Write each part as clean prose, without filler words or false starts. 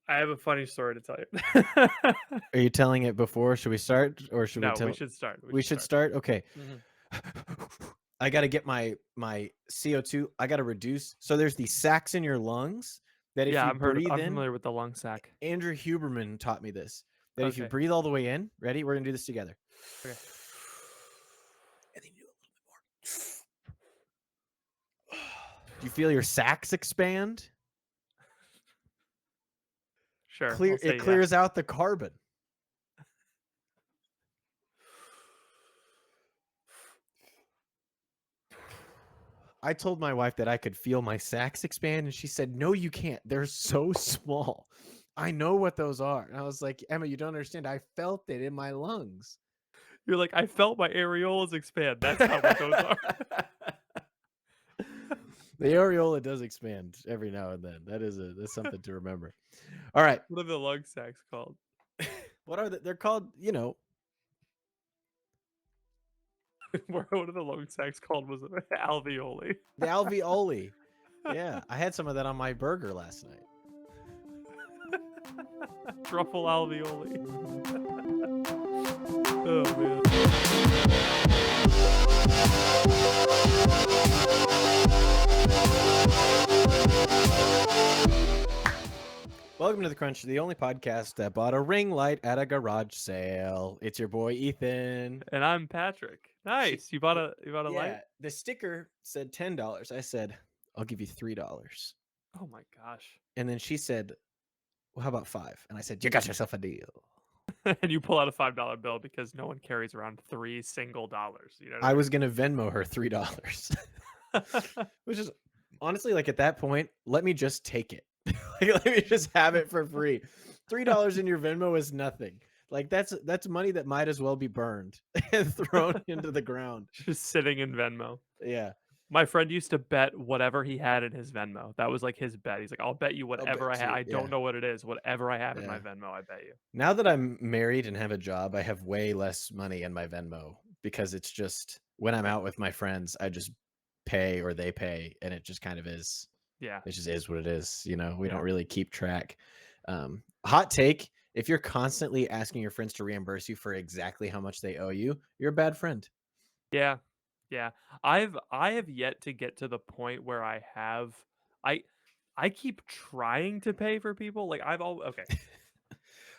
I have a funny story to tell you. Are you telling it before? Should we start, or should we No, we tell? should start. We We should should start. start. Okay. Mhm. I got to get my CO2. I got to reduce. So there's these sacs in your lungs that if Yeah, you breathe I'm in, familiar with the lung sac. Andrew Huberman taught me this. That if you Okay. breathe all the way in, ready? We're gonna do this together. Okay. And then you do a little bit more. Do you feel your sacs expand? Sure. I'll Clear. say It yeah. clears out the carbon. I told my wife that I could feel my sacs expand, and she said, "No, you can't. They're so small. I know what those are." And I was like, "Emma, you don't understand. I felt it in my lungs." You're like, I felt my areolas expand. That's how what those are. The areola does expand every now and then. That's something to remember. All right. What are the lung sacs called? What are they're called, What are the lung sacs called? Was it alveoli? the alveoli. Yeah, I had some of that on my burger last night. Truffle alveoli. Mhm. Oh man. Welcome to the Crunch, the only podcast that bought a ring light at a garage sale. It's your boy Ethan. And I'm Patrick. Nice. You bought a light? Yeah, the sticker said $10. I said, "I'll give you $3." Oh my gosh. And then she said, "Well, how about 5?" And I said, "You got yourself a deal." And you pull out a $5 bill because no one carries around three single dollars. You know what I I was gonna Venmo her $3. mean? Which is honestly, like, at that point, let me just take it. Like, let me just have it for free. $3 in your Venmo is nothing. Like, that's money that might as well be burned and thrown into the ground. Just sitting in Venmo. Yeah. My friend used to bet whatever he had in his Venmo. That was like his bet. He's like, I'll bet you I'll whatever I bet have. you. I Yeah. don't know what it is. Whatever I have in my Yeah. Venmo, I bet you. Now that I'm married and have a job, I have way less money in my Venmo because it's just when I'm out with my friends, I just pay or they pay, and it just kind of is. Yeah. It just is what it is. We Yeah. don't really keep track. Hot take: if you're constantly asking your friends to reimburse you for exactly how much they owe you, you're a bad friend. Yeah. Yeah. I have yet to get to the point where I I keep trying to pay for people. Like I've all okay.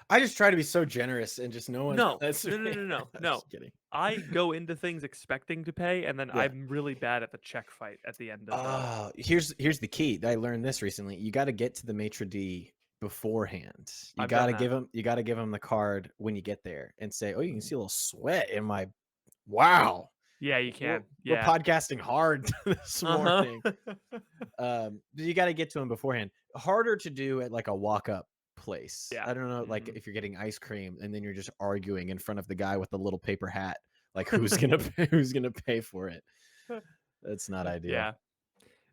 I just try to be so generous and just no one No. lets No, no, me. no, no. I'm No. just kidding. I go into things expecting to pay, and then Yeah. I'm really bad at the check fight at the end of the Here's the key. I learned this recently. You got to get to the maitre d beforehand. I've done that. You got to give them the card when you get there and say, "Oh, you can see a little sweat in my wow. Yeah, you We're, can. we're Yeah. podcasting hard this Uh-huh. morning." You got to get to them beforehand. Harder to do at like a walk up place. Yeah. I don't know, like Mhm. if you're getting ice cream and then you're just arguing in front of the guy with the little paper hat, like who's gonna pay for it. That's not ideal. Yeah.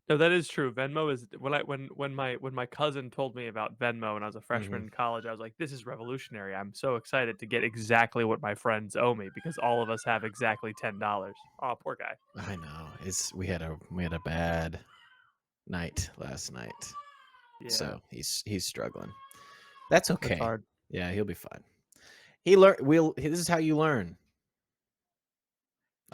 No, that is true. Venmo is when my cousin told me about Venmo when I was a freshman Hmm. in college, I was like, "This is revolutionary. I'm so excited to get exactly what my friends owe me because all of us have exactly $10." Oh, poor guy. I know. We had a bad night last night. Yeah, So he's struggling. That's that's okay. hard. Yeah, he'll be fine. This is how you learn.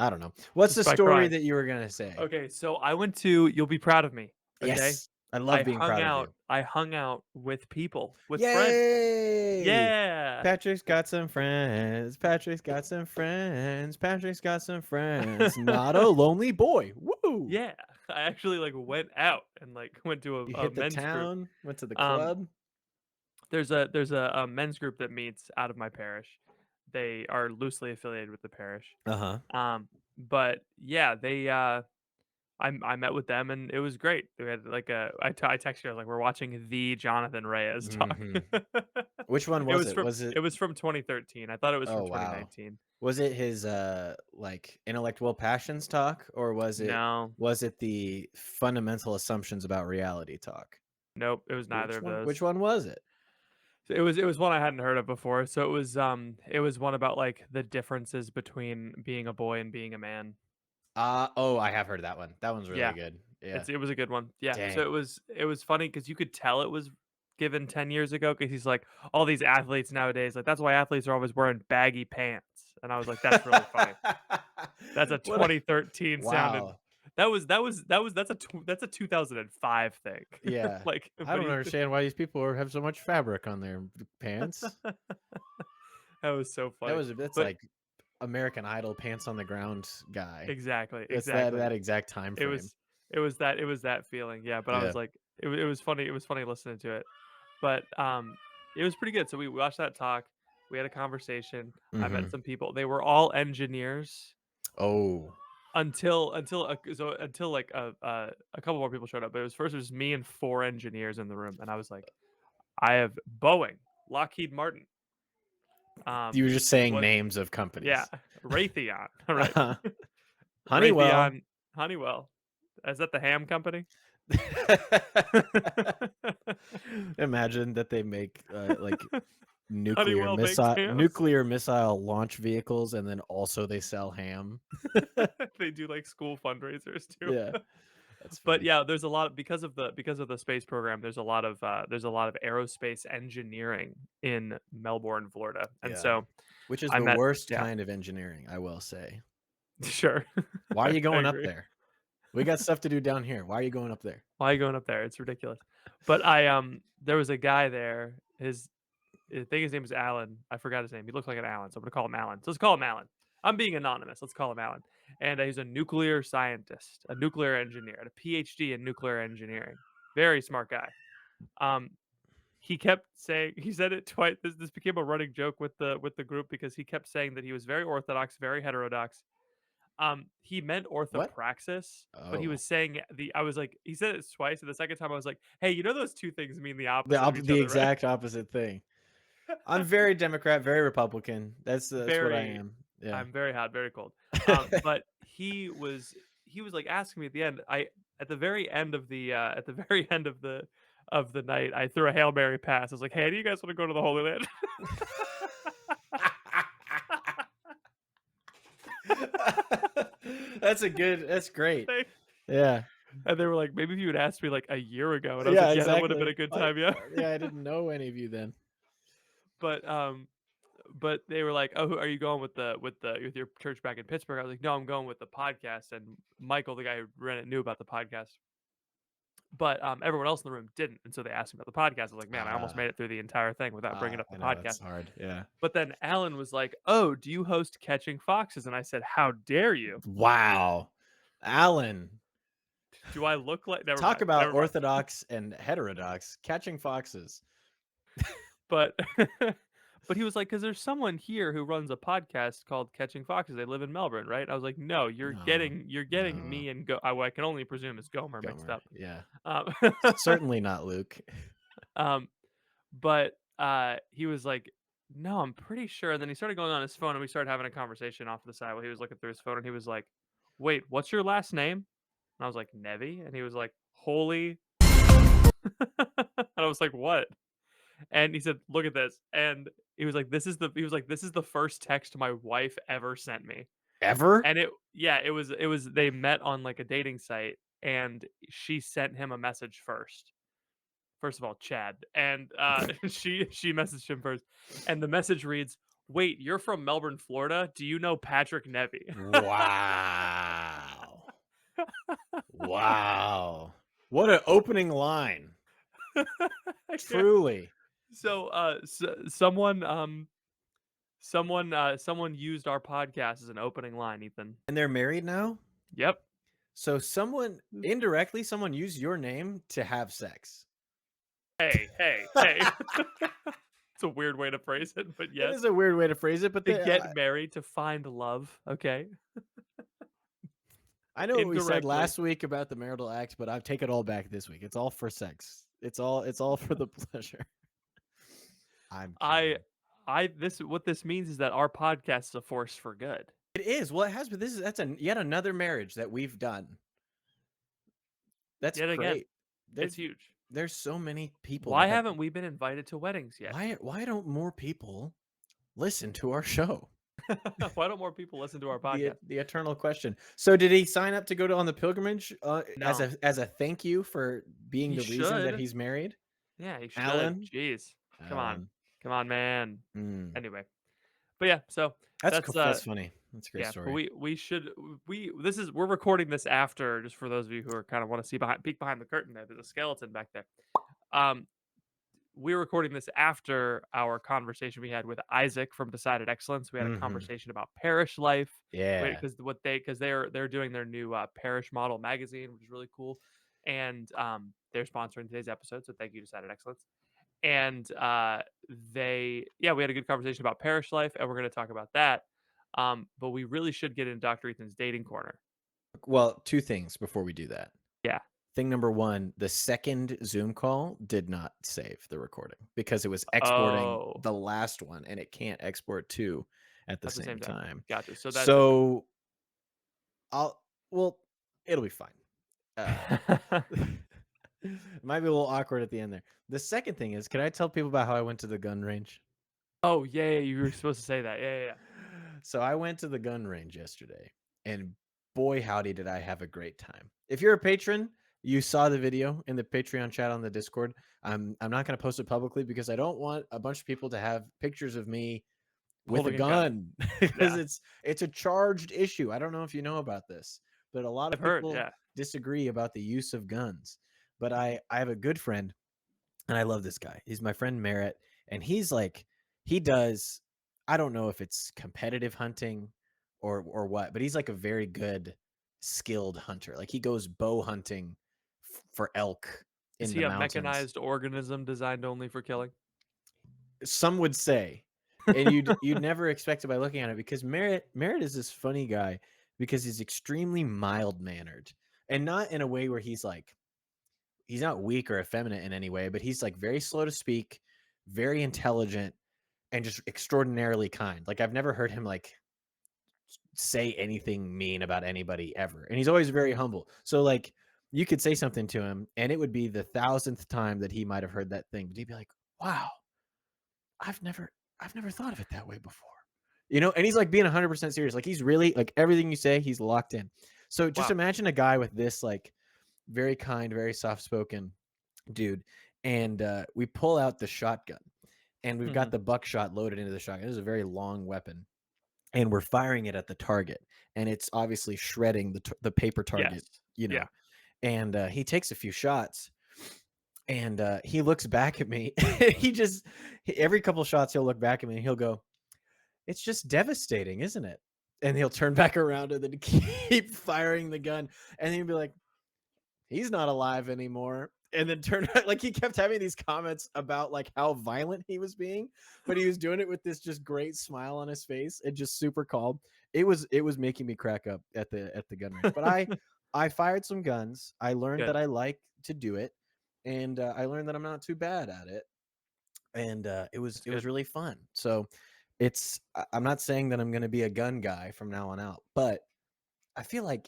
I don't know. What's Just the by story crying. that you were gonna say? Okay, so I went to you'll be proud of me, okay? Yes. I love being proud of you. I hung out with people, with friends. Yay! Yeah. Patrick's got some friends. Patrick's got some friends. Patrick's got some friends. Not a lonely boy. Woo! Yeah. I actually like went out and like went to You a hit the men's group. town, went to the Um club. there's a men's group that meets out of my parish. They are loosely affiliated with the parish. Uh-huh. But yeah, I met with them and it was great. They had like I texted you, I was like, we're watching the Jonathan Reyes talk. Hmm. Which one It was was it? from Was it it was from 2013. I thought it was from Oh, wow. 2019. Was it his like intellectual passions talk, or No, was it the fundamental assumptions about reality talk? nope, it was neither Which of one those. which one was it? So it was one I hadn't heard of before. So it was one about like the differences between being a boy and being a man. Oh, I have heard that one. That one's really Yeah, good. Yeah. it was a good one. Yeah. So Dang. it was funny because you could tell it was given 10 years ago because he's like, all these athletes nowadays, like that's why athletes are always wearing baggy pants. And I was like, that's really funny. That's a What a 2013 sounded. wow. That's a 2005 thing. Yeah. Like, I but don't he understand why these people have so much fabric on their pants. that was so That funny. was that's But like American Idol pants on the ground guy. exactly, That's that exactly. that exact time It frame. was it was that feeling. Yeah, but I Yeah. was like, it was funny. It was funny listening to it. But it was pretty good. So we watched that talk. We had a conversation. I met Mhm. some people. They were all engineers Oh. until like a couple more people showed up. But it was me and four engineers in the room, and I was like, I have Boeing, Lockheed Martin, You were just saying what? names of Yeah, companies. Raytheon. All right, Uh-huh. Honeywell. Raytheon, Honeywell. Is that the ham company? Imagine that they make like Honeywell makes hams. nuclear missile launch vehicles, and then also they sell ham. They do like school fundraisers too. Yeah, that's But funny. yeah, there's a lot because of the space program. There's a lot of aerospace engineering in Melbourne, Florida, and Yeah, so which is I the met. worst Yeah, kind of engineering, I will say. sure. Why are you I going up agree. there? We got stuff to do down here. Why are you going up there? Why are you going up there? It's ridiculous. But there was a guy there. I think his name is Alan. I forgot his name. He looked like an Alan, so I'm gonna call him Alan. So let's call him Alan. I'm being anonymous. Let's call him Alan. And he's a nuclear scientist, a nuclear engineer, and a PhD in nuclear engineering. Very smart guy. Um, he kept saying he said it twice. This became a running joke with the group because he kept saying that he was very orthodox, very heterodox. He meant What? orthopraxis, but he Oh, was saying the I was like, he said it twice, and the second time I was like, hey, you know those two things mean the opposite of each the other, right? exact opposite thing. I'm very Democrat, very Republican. That's what I Very am. Yeah. I'm very hot, very cold. But he was like asking me at the end. I At the very end of the at the very end of the night, I threw a Hail Mary pass. I was like, "Hey, do you guys want to go to the Holy Land?" That's great. They- Yeah. and they were like, "Maybe if you had asked me like a year ago," and I was Yeah, like, "Yeah, that would have been exactly. a good time, yeah." Yeah, I didn't know any of you then. but they were like, "Oh, are you going with with your church back in Pittsburgh?" I was like, "No, I'm going with the podcast." And Michael, the guy who ran it, knew about the podcast. But, everyone else in the room didn't, and so they asked me about the podcast. I was like, "Man, I almost Ah, made it through the entire thing without bringing up the I know that's podcast." hard. Yeah. But then Alan was like, "Oh, do you host Catching Foxes?" And I said, "How dare you? Wow. Alan, Do I look like" never talk mind, about never mind. orthodox and heterodox. Catching foxes. But but he was like, "'Cause there's someone here who runs a podcast called Catching Foxes. They live in Melbourne, right?" I was like, "No, No, you're getting no. me and what I can only presume is Gomer mixed Gomer. up." Yeah. Um, Certainly not Luke. um But, he was like, "No, I'm pretty sure," and then he started going on his phone, and we started having a conversation off to the side while he was looking through his phone, and he was like, "Wait, what's your last name?" And I was like, "Nevy," and he was like, "Holy" and I was like, "What?" And he said, "Look at this," and "This is the first text my wife ever sent me." Ever? And it was they met on, like, a dating site, and she sent him a message first. First of all, Chad, and, she messaged him first, and the message reads, "Wait, you're from Melbourne, Florida? Do you know Patrick Nevy?" Wow. Wow. What an opening line. Yeah. Truly. So, someone used our podcast as an opening line, Ethan. And they're married now? Yep. So someone indirectly, someone used your name to have sex. Hey, hey, hey. It's a weird way to phrase it, but It yes. is a weird way to phrase it, but To get married, to find love, okay? I know what we said Indirectly. last week about the marital act, but I take it all back this week. It's all for sex. It's all for the pleasure. I'm I kidding. this what this means is that our podcast is a force for good. It is. Well, it has, but that's yet another marriage that we've done. That's Yet again, great. it's There's huge. there's so many people Why that have haven't we been invited to weddings yet? why don't more people listen to our show? Why don't more people listen to our podcast? The eternal question. So did he sign up to go on the pilgrimage No. as a thank you for being He the reason that should. he's married? Yeah, you should. Alan. Jeez. Come on. Alan. Come on, man. Mm. Anyway. But yeah, so that's That's funny. That's a great yeah, but story. we should we this is we're recording this after, just for those of you who are kind of want to see behind peek behind the curtain there. There's a skeleton back there. Um we're recording this after our conversation we had with Isaac from Decided Excellence. We had a Mhm. conversation about parish life Yeah. because they're doing their new parish model magazine, which is really cool, and they're sponsoring today's episode. So thank you, Decided Excellence. And we had a good conversation about parish life, and we're going to talk about that. But we really should get into Dr. Ethan's dating corner. Well, 2 things before we do that. Yeah. Thing number 1, the second Zoom call did not save the recording because it was exporting Oh, the last one, and it can't export 2 at the at the same same time. time. Gotcha. So that's a thing. So, I'll well, it'll be fine. Uh, it might be a little awkward at the end there. The second thing is, can I tell people about how I went to the gun range? Oh yeah, yeah, you were supposed to say that. Yeah, yeah, yeah. So I went to the gun range yesterday, and boy, howdy, did I have a great time. If you're a patron, you saw the video in the Patreon chat on the Discord. I'm not going to post it publicly because I don't want a bunch of people to have pictures of me with a Holding a gun. gun because Yeah, it's a charged issue. I don't know if you know about this, but a lot I've of heard. people Yeah. disagree about the use of guns. But Mhm. I have a good friend and I love this guy. He's my friend Merritt, and he's like he does. I don't know if it's competitive hunting or what, but he's like a very good, skilled hunter. Like he goes bow hunting for elk Is in he the a mountains. mechanized organism designed only for killing? Some would say, and you'd never expect it by looking at it because Merritt is this funny guy because he's extremely mild mannered and not in a way where he's not weak or effeminate in any way, but he's like very slow to speak, very intelligent, and just extraordinarily kind. Like I've never heard him like say anything mean about anybody ever. And he's always very Mhm. humble. So like you could say something to him and it would be the thousandth time that he might have heard that thing, but he'd be like, wow, I've never I've never thought of it that way before. You know, and he's like being 100% serious. Like he's really like everything you say, he's locked in. So just Wow. imagine a guy with this like very kind, very soft spoken dude. And we pull out the shotgun and we've got Mhm. the buckshot loaded into the shotgun. This is a very long weapon, and we're firing it at the target, and it's obviously shredding the paper target, Yes. you Yeah. know. And he takes a few shots, and he looks back at me. Every couple shots he'll look back at me and he'll go, "It's just devastating, isn't it?" And he'll turn back around and then keep firing the gun, and he'll be like, he's not alive anymore. And then turned out like he kept having these comments about like how violent he was being, but he was doing it with this just great smile on his face and just super calm. It was making me crack up at the gun range. But I fired some guns. I learned Good. that I like to do it, and I learned that I'm not too bad at it. And That's it was good. really fun. So I'm not saying that I'm going to be a gun guy from now on out, but I feel like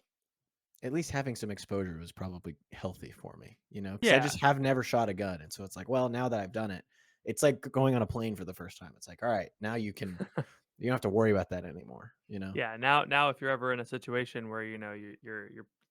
at least having some exposure was probably healthy for me, you know, because I Yeah. just have never shot a gun. And so it's like, well, now that I've done it, it's like going on a plane for the first time. It's like, all right, now you don't have to worry about that anymore, you know? Yeah. Now, if you're ever in a situation where you're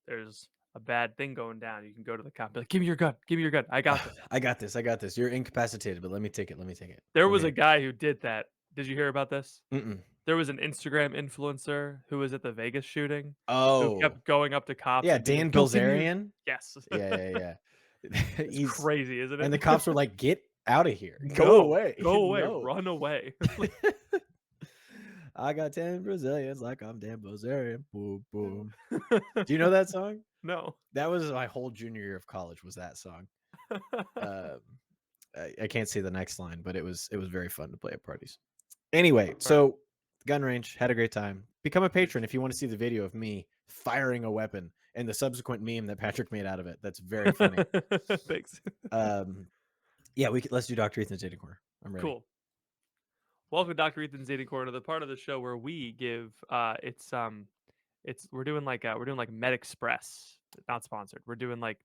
there's a bad thing going down, you can go to the cop. Be like, give me your gun. Give me your gun. I got this. I got this. I got this. You're incapacitated, but let me take it. Let me take it. There Go was a ahead. guy who did that. Did you hear about this? Mm-mm. There was an Instagram influencer who was at the Vegas shooting who Oh, kept going up to cops yeah. and being Dan like, "Go give me your." Bilzerian. Yes. Yeah. Yeah. It's He's, crazy, isn't and it? the cops were like, get out of here. Go Go. away. Go away. No. Run away. Like, I got 10 Brazilians like I'm Dan Bilzerian. Boom, no. boom. Do you know that song? No. That was my whole junior year of college was that song. Um, I can't say the next line, but it was very fun to play at parties. Anyway, Alright. so gun range, had a great time. Become a patron if you want to see the video of me firing a weapon and the subsequent meme that Patrick made out of it. That's very funny. Thanks. Um, yeah, let's do Dr. Ethan's dating corner. I'm ready. Cool. Welcome to Dr. Ethan's Dating Corner, the part of the show where we give it's we're doing like Med Express, not sponsored. We're doing like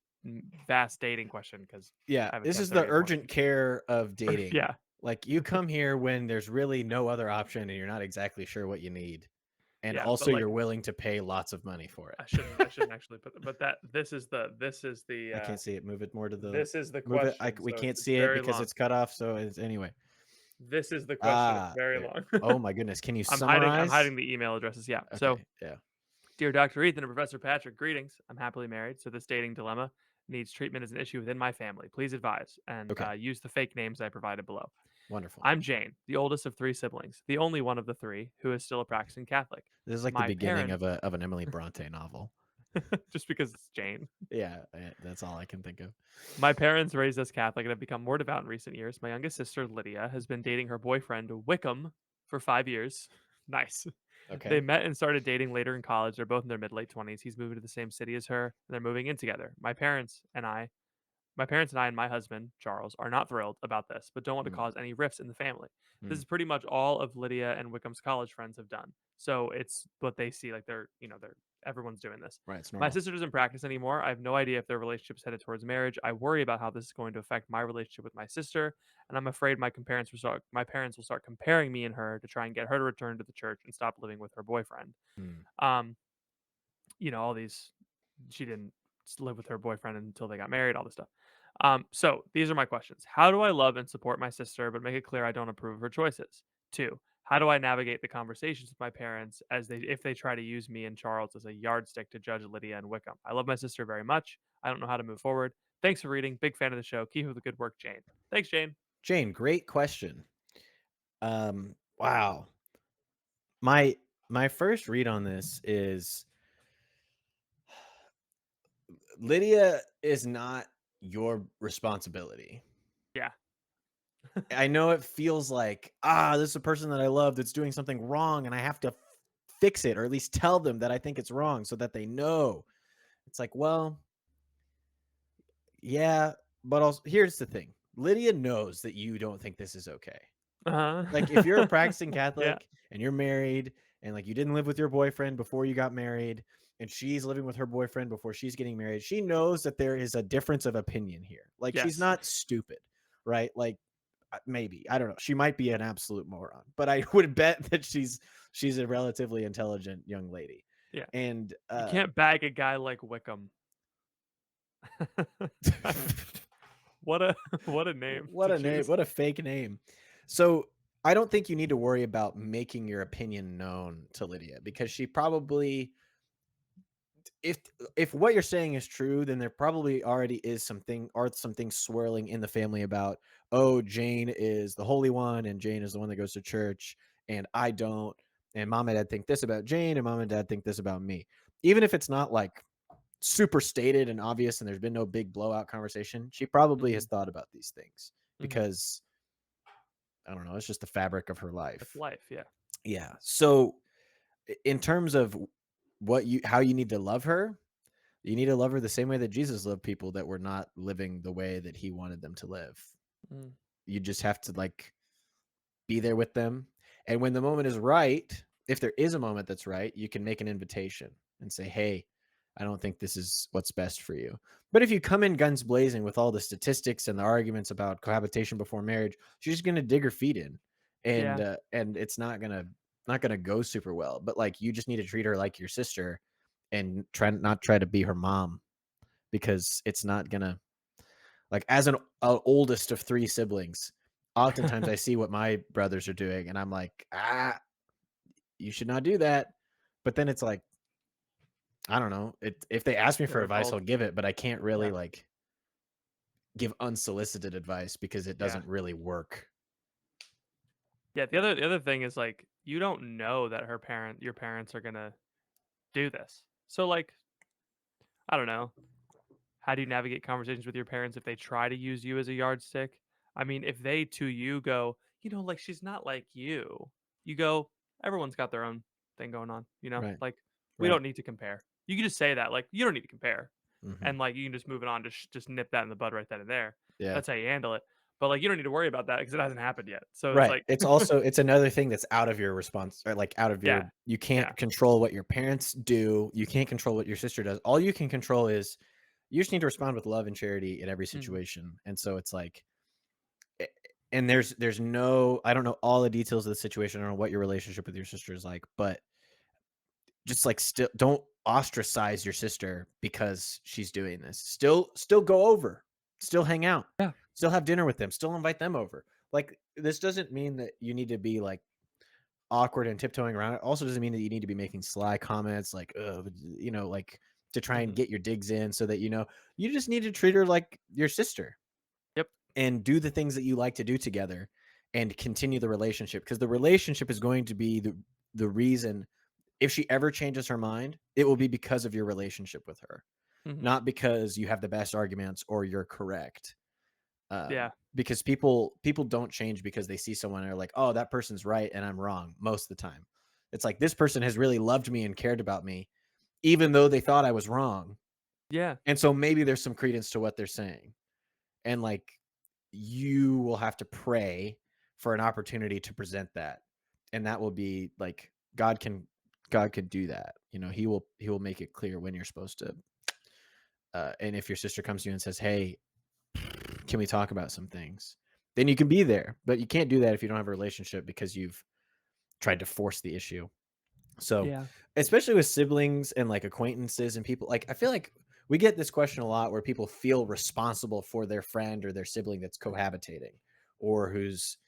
vast dating question because Yeah, I have a this is the 10:30 appointment. urgent care of dating. Yeah. Like you come here when there's really no other option and you're not exactly sure what you need. and Yeah, but also like you're willing to pay lots of money for it. I shouldn't actually put but that I can't see it. Move it more to the this is the move it. question. We So can't it's see it very because long. it's cut off. So it's anyway. This is the question. It's Ah, very there. long. Oh my goodness. Can you I'm summarize? hiding the email addresses. Yeah. So, Okay. Yeah. dear Dr. Ethan and Professor Patrick, greetings. I'm happily married, so this dating dilemma needs treatment as an issue within my family. Please advise and Okay. use the fake names I provided below. Wonderful. I'm Jane, the oldest of 3 siblings, the only one of the 3 who is still a practicing Catholic. This is like the My beginning parent of a of an Emily Bronte novel. just because it's Jane. Yeah, that's all I can think of. My parents raised us Catholic and have become more devout in recent years. My youngest sister, Lydia, has been dating her boyfriend, Wickham, for 5 years. Nice. They Okay. met and started dating later in college. They're both in their mid late 20s. He's moving to the same city as her, and they're moving in together. My parents and I and my husband, Charles, are not thrilled about this, but don't want to Mm, cause any rifts in the family. This mm. is pretty much all of Lydia and Wickham's college friends have done. So it's what they see, like they're everyone's doing this. Right. It's My normal. sister doesn't practice anymore. I have no idea if their relationship's headed towards marriage. I worry about how this is going to affect my relationship with my sister, and I'm afraid my parents will start comparing me and her to try and get her to return to the church and stop living with her boyfriend. Mm. Um, all these she didn't live with her boyfriend until they got married, all this stuff. So these are my questions. How do I love and support my sister, but make it clear I don't approve of her choices? Two, how do I navigate the conversations with my parents as if they try to use me and Charles as a yardstick to judge Lydia and Wickham? I love my sister very much. I don't know how to move forward. Thanks for reading. Big fan of the show. Keep up the good work, Jane. Thanks, Jane. Jane, great question. Wow. My my first read on this is Lydia is not your responsibility. Yeah. I know it feels like, this is a person that I love that's doing something wrong and I have to fix it or at least tell them that I think it's wrong so that they know. It's like, well, yeah, but also here's the thing. Lydia knows that you don't think this is okay. Like if you're a Uh-huh. practicing Yeah. Catholic and you're married and like you didn't live with your boyfriend before you got married and she's living with her boyfriend before she's getting married, she knows that there is a difference of opinion here. Like she's Yes. not stupid, right? Like maybe, I don't know. She might be an absolute moron, but I would bet that she's a relatively intelligent young lady. Yeah. And You can't bag a guy like Wickham. What a what a name what to a name, choose. what a fake name. So I don't think you need to worry about making your opinion known to Lydia because she probably if if what you're saying is true, then there probably already is something swirling in the family about, oh, Jane is the holy one and Jane is the one that goes to church and I don't, and mom and dad think this about Jane and mom and dad think this about me. Even if it's not like super stated and obvious and there's been no big blowout conversation, she probably has Mhm, thought about these things mhm. because I don't know, it's just the fabric of her It's life. life, yeah. Yeah. So in terms of what you how you need to love her, you need to love her the same way that Jesus loved people that were not living the way that he wanted them to live. Mm, You just have to like be there with them. And when the moment is right, if there is a moment that's right, you can make an invitation and say, "Hey, I don't think this is what's best for you." But if you come in guns blazing with all the statistics and the arguments about cohabitation before marriage, she's just going to dig her feet in, yeah. and it's not gonna go super well. But like, you just need to treat her like your sister, and try to be her mom because it's not gonna like as an oldest of 3 siblings, oftentimes I see what my brothers are doing and I'm like, you should not do that. But then it's like, I don't know. If they ask me for They're advice, I'll adults. give it, but I can't really Yeah, like give unsolicited advice because it yeah. doesn't really work. Yeah, the other thing is, like, you don't know that your parents are gonna do this. So, like, I don't know. How do you navigate conversations with your parents if they try to use you as a yardstick? I mean, if they to you go, like she's not like you. You go, everyone's got their own thing going on, Right. Like we Right. don't need to compare. You can just say that, like you don't need to compare, Mhm. and like you can just move it on, just nip that in the bud right then and there. Yeah. That's how you handle it. But like you don't need to worry about that because it hasn't happened yet. So it's Right. like, It's another thing that's out of your response or like out of yeah, your you yeah, can't control what your parents do. You can't control what your sister does. All you can control is you just need to respond with love and charity in every mhm, situation. And so it's like a- and there's no I don't know all the details of the situation. I don't know what your relationship with your sister is like, but just like still don't ostracize your sister because she's doing this. Still go over. Still hang out. Yeah. Still have dinner with them. Still invite them over. Like this doesn't mean that you need to be like awkward and tiptoeing around. It also doesn't mean that you need to be making sly comments like, like to try and Mhm. get your digs in so that you just need to treat her like your sister Yep. and do the things that you like to do together and continue the relationship because the relationship is going to be the reason if she ever changes her mind, it will be because of your relationship with her, Mhm. not because you have the best arguments or you're correct. Yeah. Because people don't change because they see someone and are like, oh, that person's right and I'm wrong most of the time. It's like this person has really loved me and cared about me, even though they thought I was wrong. Yeah. And so maybe there's some credence to what they're saying. And like you will have to pray for an opportunity to present that. And that will be like God could do that. He will make it clear when you're supposed to and if your sister comes to you and says, "Hey, can we talk about some things?" Then you can be there. But you can't do that if you don't have a relationship because you've tried to force the issue. So, Yeah. especially with siblings and like acquaintances and people, like I feel like we get this question a lot where people feel responsible for their friend or their sibling that's cohabitating or who's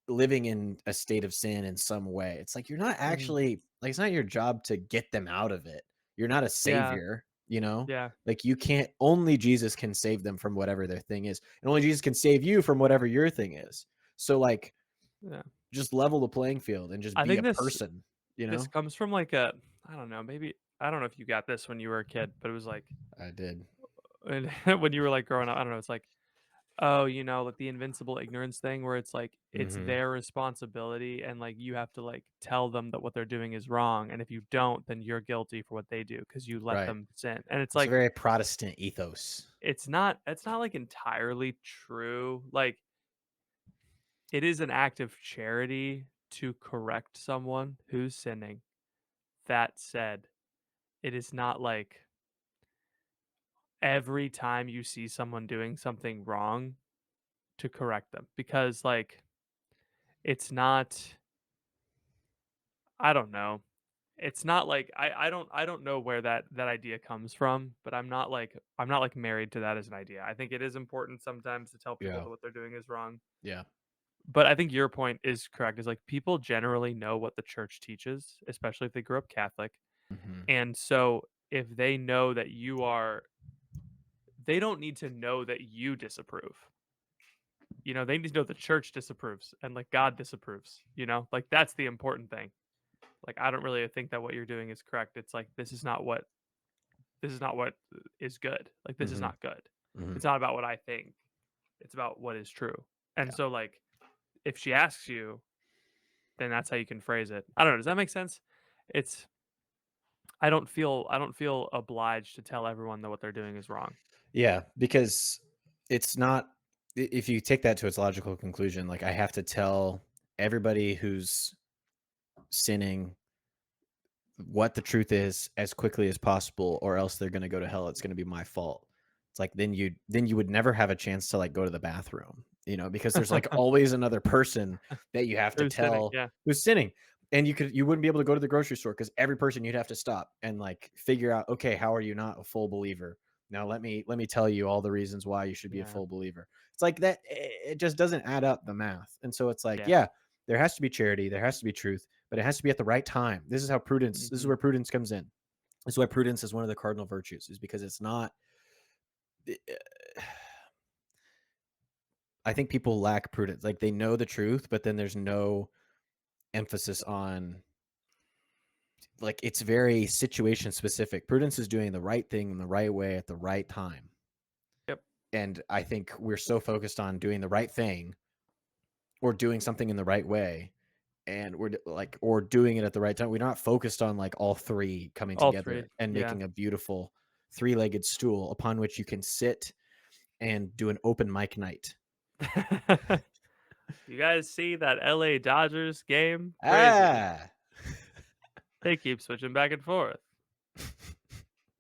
living in a state of sin in some way. It's like you're not Mhm. actually like it's not your job to get them out of it. You're not a Yeah. savior. Yeah. Like you can't only Jesus can save them from whatever their thing is. And only Jesus can save you from whatever your thing is. So like Yeah. just level the playing field and just I be think a this person, this comes from like a I don't know, maybe I don't know if you got this when you were a kid, but it was like I did. when when you were like growing up, I don't know, it's like, oh, like the invincible ignorance thing where it's like it's Mhm. their responsibility and like you have to like tell them that what they're doing is wrong. And if you don't, then you're guilty for what they do because you let Right. them sin. And it's It's a like very Protestant ethos. it's not like entirely true. Like it is an act of charity to correct someone who's sinning. That said, it is not like every time you see someone doing something wrong to correct them because like it's not I don't know. It's not like I don't know where that idea comes from, but I'm not like married to that as an idea. I think it is important sometimes to tell people Yeah. that what they're doing is wrong. Yeah. But I think your point is correct. Is like people generally know what the church teaches, especially if they grew up Catholic. Mhm. And so if they know that they don't need to know that you disapprove. They need to know the church disapproves and like God disapproves. Like that's the important thing. Like I don't really think that what you're doing is correct. It's like this is not what is good. Like this is Mhm. not good. Mhm. It's not about what I think. It's about what is true. And Yeah. so like if she asks you, then that's how you can phrase it. I don't know. Does that make sense? It's I don't feel obliged to tell everyone that what they're doing is wrong. Yeah, because it's not if you take that to its logical conclusion, like I have to tell everybody who's sinning what the truth is as quickly as possible or else they're going to go to hell. It's going to be my fault. It's like then you would never have a chance to like go to the bathroom, because there's like always another person that you have to Who's sinning? tell Yeah. who's sinning. And you wouldn't be able to go to the grocery store because every person you'd have to stop and like figure out, okay, how are you not a full believer? Now let me tell you all the reasons why you should be a Yeah. full believer. It's like that it just doesn't add up the math. And so it's like, Yeah. yeah, there has to be charity, there has to be truth, but it has to be at the right time. This is Mhm. where prudence comes in. This is why prudence is one of the cardinal virtues, is because it's not I think people lack prudence. Like they know the truth, but then there's no emphasis on like it's very situation specific. Prudence is doing the right thing in the right way at the right time. Yep. And I think we're so focused on doing the right thing or doing something in the right way and like or doing it at the right time. We're not focused on like all three coming All 3. together and Yeah. making a beautiful three-legged stool upon which you can sit and do an open mic night. You guys see that LA Dodgers game? Crazy. Ah. They keep switching back and forth.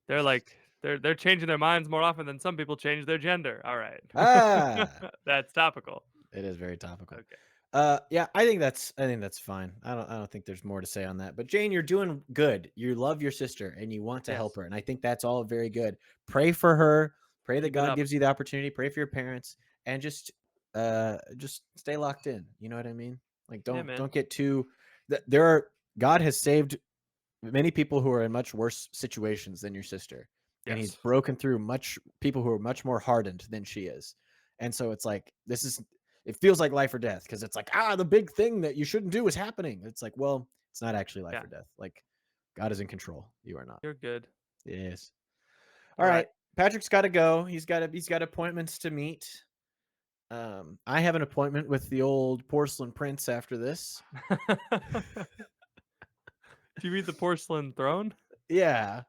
They're like they're changing their minds more often than some people change their gender. All right. Ah. That's topical. It is very topical. Okay. Yeah, I think that's fine. I don't think there's more to say on that. But Jane, you're doing good. You love your sister and you want to help Yes. her. And I think that's all very good. Pray for her. Pray that Keep it God up. gives you the opportunity. Pray for your parents and just stay locked in. You know what I mean? Like Yeah, man. don't get too God has saved many people who are in much worse situations than your sister. And he's Yes. broken through people who are much more hardened than she is. And so it's like it feels like life or death because it's like, the big thing that you shouldn't do is happening. It's like, well, it's not actually life Yeah. or death. Like God is in control. You are not. You're good. Yes. All All right. right. Patrick's got to go. He's got appointments to meet. I have an appointment with the old porcelain prince after this. Do you read the porcelain throne? Yeah.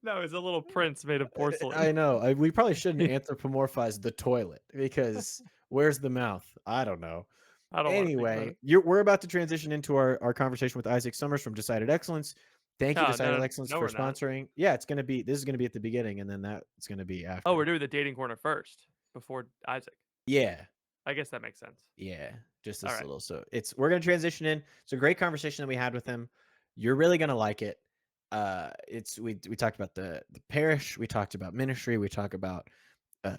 No, it's a little prince made of porcelain. I know. We probably shouldn't anthropomorphize the toilet because where's the mouth? I don't know. I don't want to think about Anyway, it. we're about to transition into our conversation with Isaac Summers from Decided Excellence. Thank you, No, Decided no, Excellence, no, for we're not. sponsoring. Yeah, this is going to be at the beginning, and then that's going to be after. Oh, we're doing the dating corner first before Isaac. Yeah, I guess that makes sense. yeah, just All this right. little. So we're going to transition in. It's a great conversation that we had with him. You're really going to like it. We talked about the parish. We talked about ministry. We talk about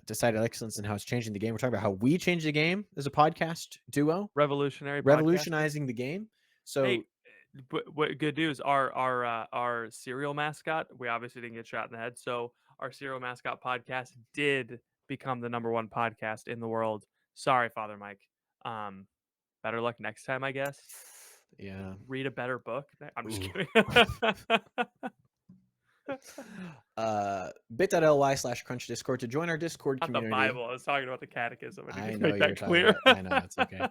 Decided Excellence and how it's changing the game. We're talking about how we changed the game as a podcast duo, Revolutionary podcasting. revolutionizing the game. So Hey, what good news? Our serial mascot. We obviously didn't get shot in the head, so our serial mascot podcast did become the #1 podcast in the world. Sorry, Father Mike. Better luck next time, I guess. yeah. Read a better book. I'm just Ooh. kidding. bit.ly/crunch discord to join our Discord Not the community. Bible. I was talking about the catechism. I I need to know make you were that talking clear. about. I know it's okay.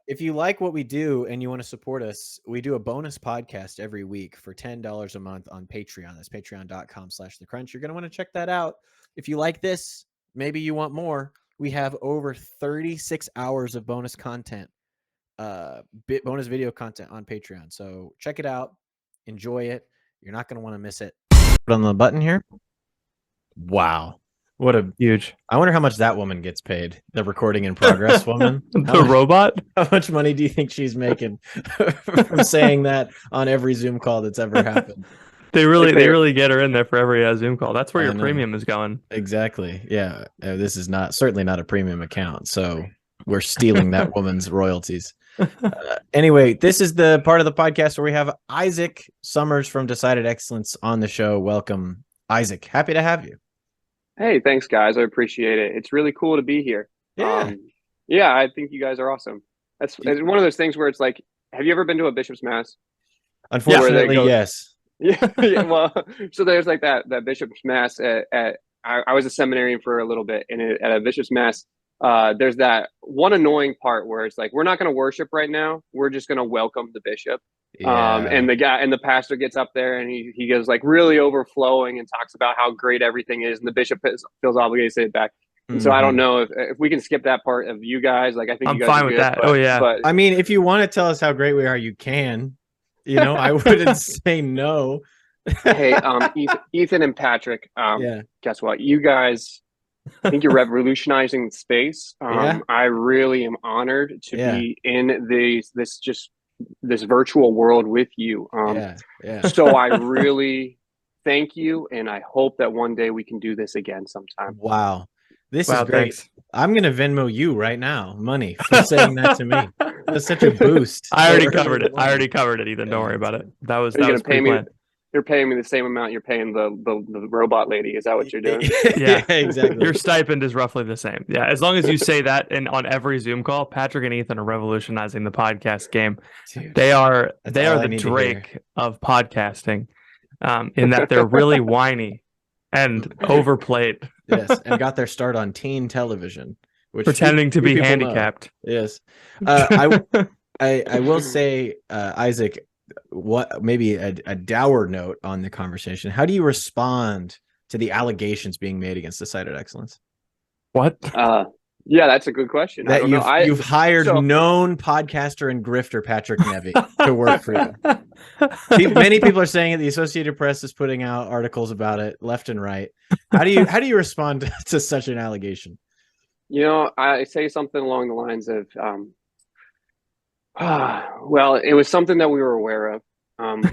If you like what we do and you want to support us, we do a bonus podcast every week for $10 a month on Patreon. That's patreon.com/thecrunch. You're going to want to check that out. If you like this, maybe you want more. We have over 36 hours of bonus content, bonus video content on Patreon. So check it out. Enjoy it. You're not going to want to miss it. Put on the button here. Wow. What a Huge. I wonder how much that woman gets paid. The recording in progress woman. The robot. How much money do you think she's making from saying that on every Zoom call that's ever happened? They really get her in there for every Zoom call. That's where I your know. premium is going. Exactly. Yeah. This is certainly not a premium account. So we're stealing that woman's royalties. Anyway, this is the part of the podcast where we have Isaac Summers from Decided Excellence on the show. Welcome, Isaac. Happy to have you. Hey, thanks, guys. I appreciate it. It's really cool to be here. Yeah. Yeah, I think you guys are awesome. It's one of those things where it's like, have you ever been to a bishop's mass? Unfortunately, yes. Yeah, yeah. Well, so there's like that bishop's mass I was a seminarian for a little bit, and at a bishop's mass, there's that one annoying part where it's like, we're not going to worship right now. We're just going to welcome the bishop. Yeah. And the pastor gets up there and he goes like really overflowing and talks about how great everything is, and the bishop feels obligated to say it back. And so I don't know if we can skip that part of you guys. Like, I think I'm you guys fine are with good, that. Oh yeah. But I mean, if you want to tell us how great we are, you can. You know, I wouldn't say no. hey, Ethan and Patrick, Yeah. guess what? You guys, I think you're revolutionizing space. Yeah. I really am honored to Yeah. be in this virtual world with you. Yeah. So I really thank you, and I hope that one day we can do this again sometime. Wow. This Wow, is great. thanks. I'm going to Venmo you right now money for saying that to me. That's such a boost. I already so early covered in it. the I already morning. covered it, Ethan. Don't worry about it. That was Are you that was gonna pay me? pre-planned. You're paying me the same amount you're paying the robot lady. Is that what you're doing? Yeah. Exactly. Your stipend is roughly the same. Yeah, as long as you say that and on every Zoom call, Patrick and Ethan are revolutionizing the podcast game. Dude, They are that's all I the need to Drake of podcasting, in that they're really whiny and overplayed, yes, and got their start on teen television, which pretending to few be people know. handicapped. Yes. I will say, Isaac, what maybe a dour note on the conversation. How do you respond to the allegations being made against Decided Excellence? What? Yeah, that's a good question. I don't know. You've hired known podcaster and grifter Patrick Nevy to work for you. Many people are saying it. The Associated Press is putting out articles about it left and right. How do you respond to such an allegation? You know, I say something along the lines of, Well, it was something that we were aware of,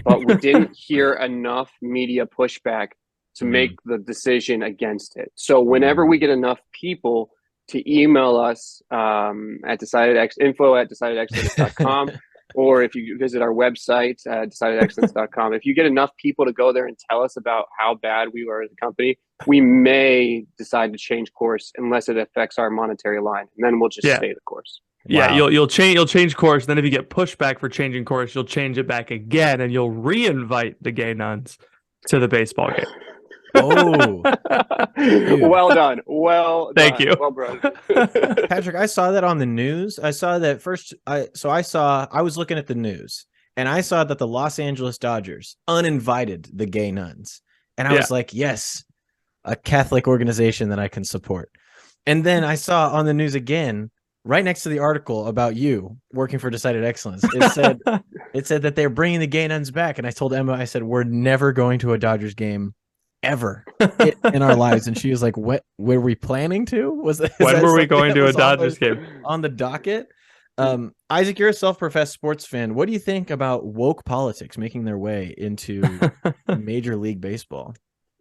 but we didn't hear enough media pushback to make the decision against it. So whenever we get enough people to email us at info@decidedexcellence.com, or if you visit our website at decidedexcellence.com, if you get enough people to go there and tell us about how bad we are as a company, we may decide to change course unless it affects our monetary line, and then we'll just Yeah. stay the course. Yeah, Wow. you'll change course. Then if you get pushback for changing course, you'll change it back again, and you'll re-invite the gay nuns to the baseball game. Oh, Well done. Well done. Thank you. Well, bro. Patrick, I saw that on the news. I saw that first. I was looking at the news and I saw that the Los Angeles Dodgers uninvited the gay nuns. And I was like, yes, a Catholic organization that I can support. And then I saw on the news again, right next to the article about you working for Decided Excellence, it said that they're bringing the gay nuns back. And I told Emma, I said, we're never going to a Dodgers game ever in our lives. And she was like, what were we planning to? When were we going to a Dodgers game? On the docket? Isaac, you're a self-professed sports fan. What do you think about woke politics making their way into Major League Baseball?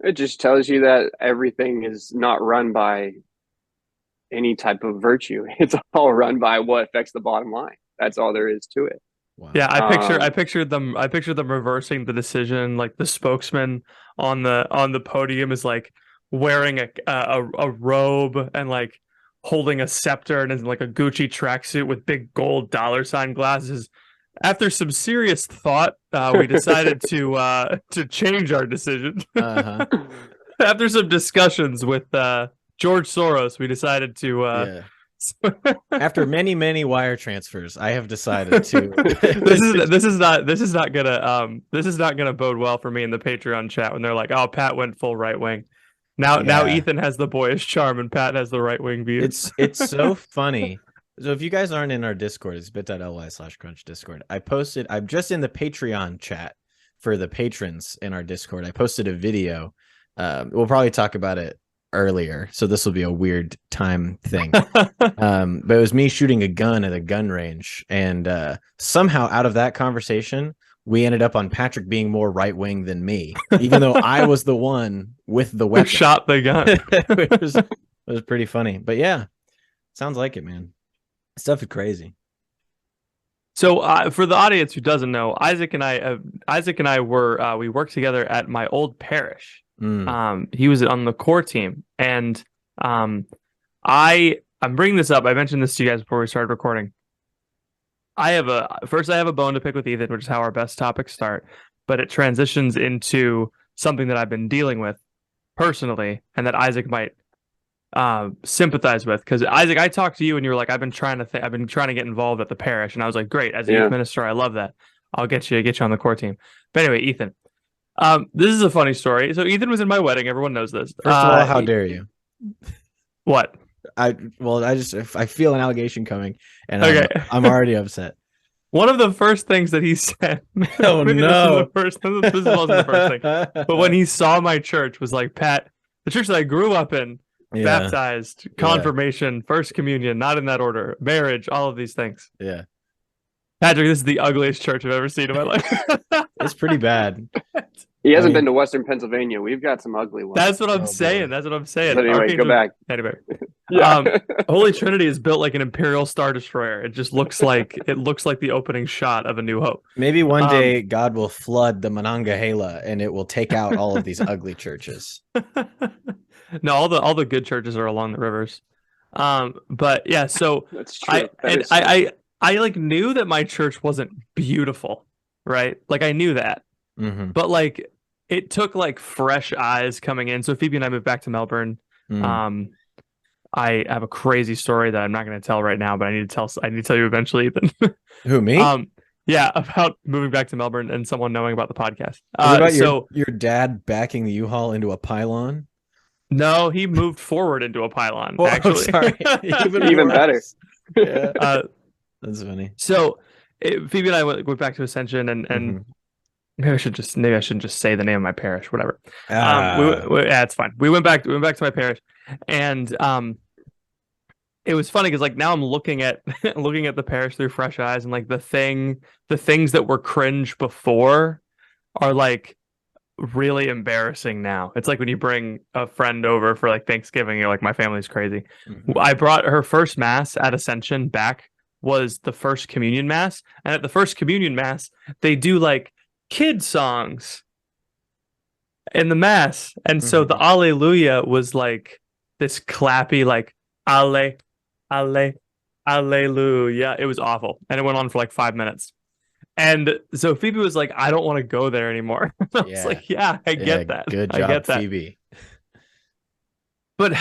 It just tells you that everything is not run by any type of virtue. It's all run by what affects the bottom line. That's all there is to it. Wow. Yeah, I pictured them reversing the decision. Like the spokesman on the podium is like wearing a robe and like holding a scepter and is like a Gucci tracksuit with big gold $sign glasses. After some serious thought, we decided to change our decision. After some discussions with George Soros, we decided to. After many wire transfers, I have decided to. This is not gonna bode well for me in the Patreon chat when they're like, "Oh, Pat went full right wing." Now Ethan has the boyish charm and Pat has the right wing view. It's so funny. So if you guys aren't in our Discord, it's bit.ly/crunch Discord. I'm just in the Patreon chat for the patrons in our Discord. I posted a video. We'll probably talk about it earlier, so this will be a weird time thing. But it was me shooting a gun at a gun range, and somehow out of that conversation, we ended up on Patrick being more right wing than me, even though I was the one with the weapon. Who shot the gun. It was pretty funny, but yeah, sounds like it, man. Stuff is crazy. So for the audience who doesn't know, Isaac and I were we worked together at my old parish. He was on the core team, and I'm bringing this up. I mentioned this to you guys before we started recording. I have a bone to pick with Ethan, which is how our best topics start, but it transitions into something that I've been dealing with personally, and that Isaac might sympathize with. Because Isaac, I talked to you, and you were like, I've been trying to get involved at the parish, and I was like, great, as a youth minister, I love that. I'll get you on the core team. But anyway, Ethan. This is a funny story. So Ethan was in my wedding. Everyone knows this. First of all, how dare you? What? I feel an allegation coming, and I'm already upset. One of the first things that he said. Oh no! This wasn't the first thing. But when he saw my church, was like, Pat, the church that I grew up in, baptized, confirmation, first communion, not in that order, marriage, all of these things. Yeah. Patrick, this is the ugliest church I've ever seen in my life. It's pretty bad. He hasn't been to Western Pennsylvania. We've got some ugly ones. That's what I'm saying. That's what I'm saying. But anyway, go back. Anyway, Holy Trinity is built like an Imperial Star Destroyer. It just looks like the opening shot of A New Hope. Maybe one day God will flood the Monongahela and it will take out all of these ugly churches. No, all the good churches are along the rivers. But yeah, so that's true. I like knew that my church wasn't beautiful, right? Like I knew that. But like it took like fresh eyes coming in. So Phoebe and I moved back to Melbourne. I have a crazy story that I'm not going to tell right now, but I need to tell you eventually, Ethan. Who, me? Yeah, about moving back to Melbourne and someone knowing about the podcast. What about your dad backing the U-Haul into a pylon? No, he moved forward into a pylon. Oh, actually, sorry. Even better. Yeah. That's funny. So Phoebe and I went back to Ascension, and maybe I shouldn't just say the name of my parish, whatever. Yeah, it's fine. We went back to my parish, and it was funny because like now I'm looking at looking at the parish through fresh eyes, and like the things that were cringe before are like really embarrassing now. It's like when you bring a friend over for like Thanksgiving, you're like, my family's crazy. I brought her first mass at Ascension back was the first communion mass, and at the first communion mass they do like kid songs in the mass, and so the Alleluia was like this clappy like alle alle alleluia. It was awful, and it went on for like 5 minutes. And so Phoebe was like, I don't want to go there anymore. I was like, yeah, I get that. Good I job, get that. Phoebe. But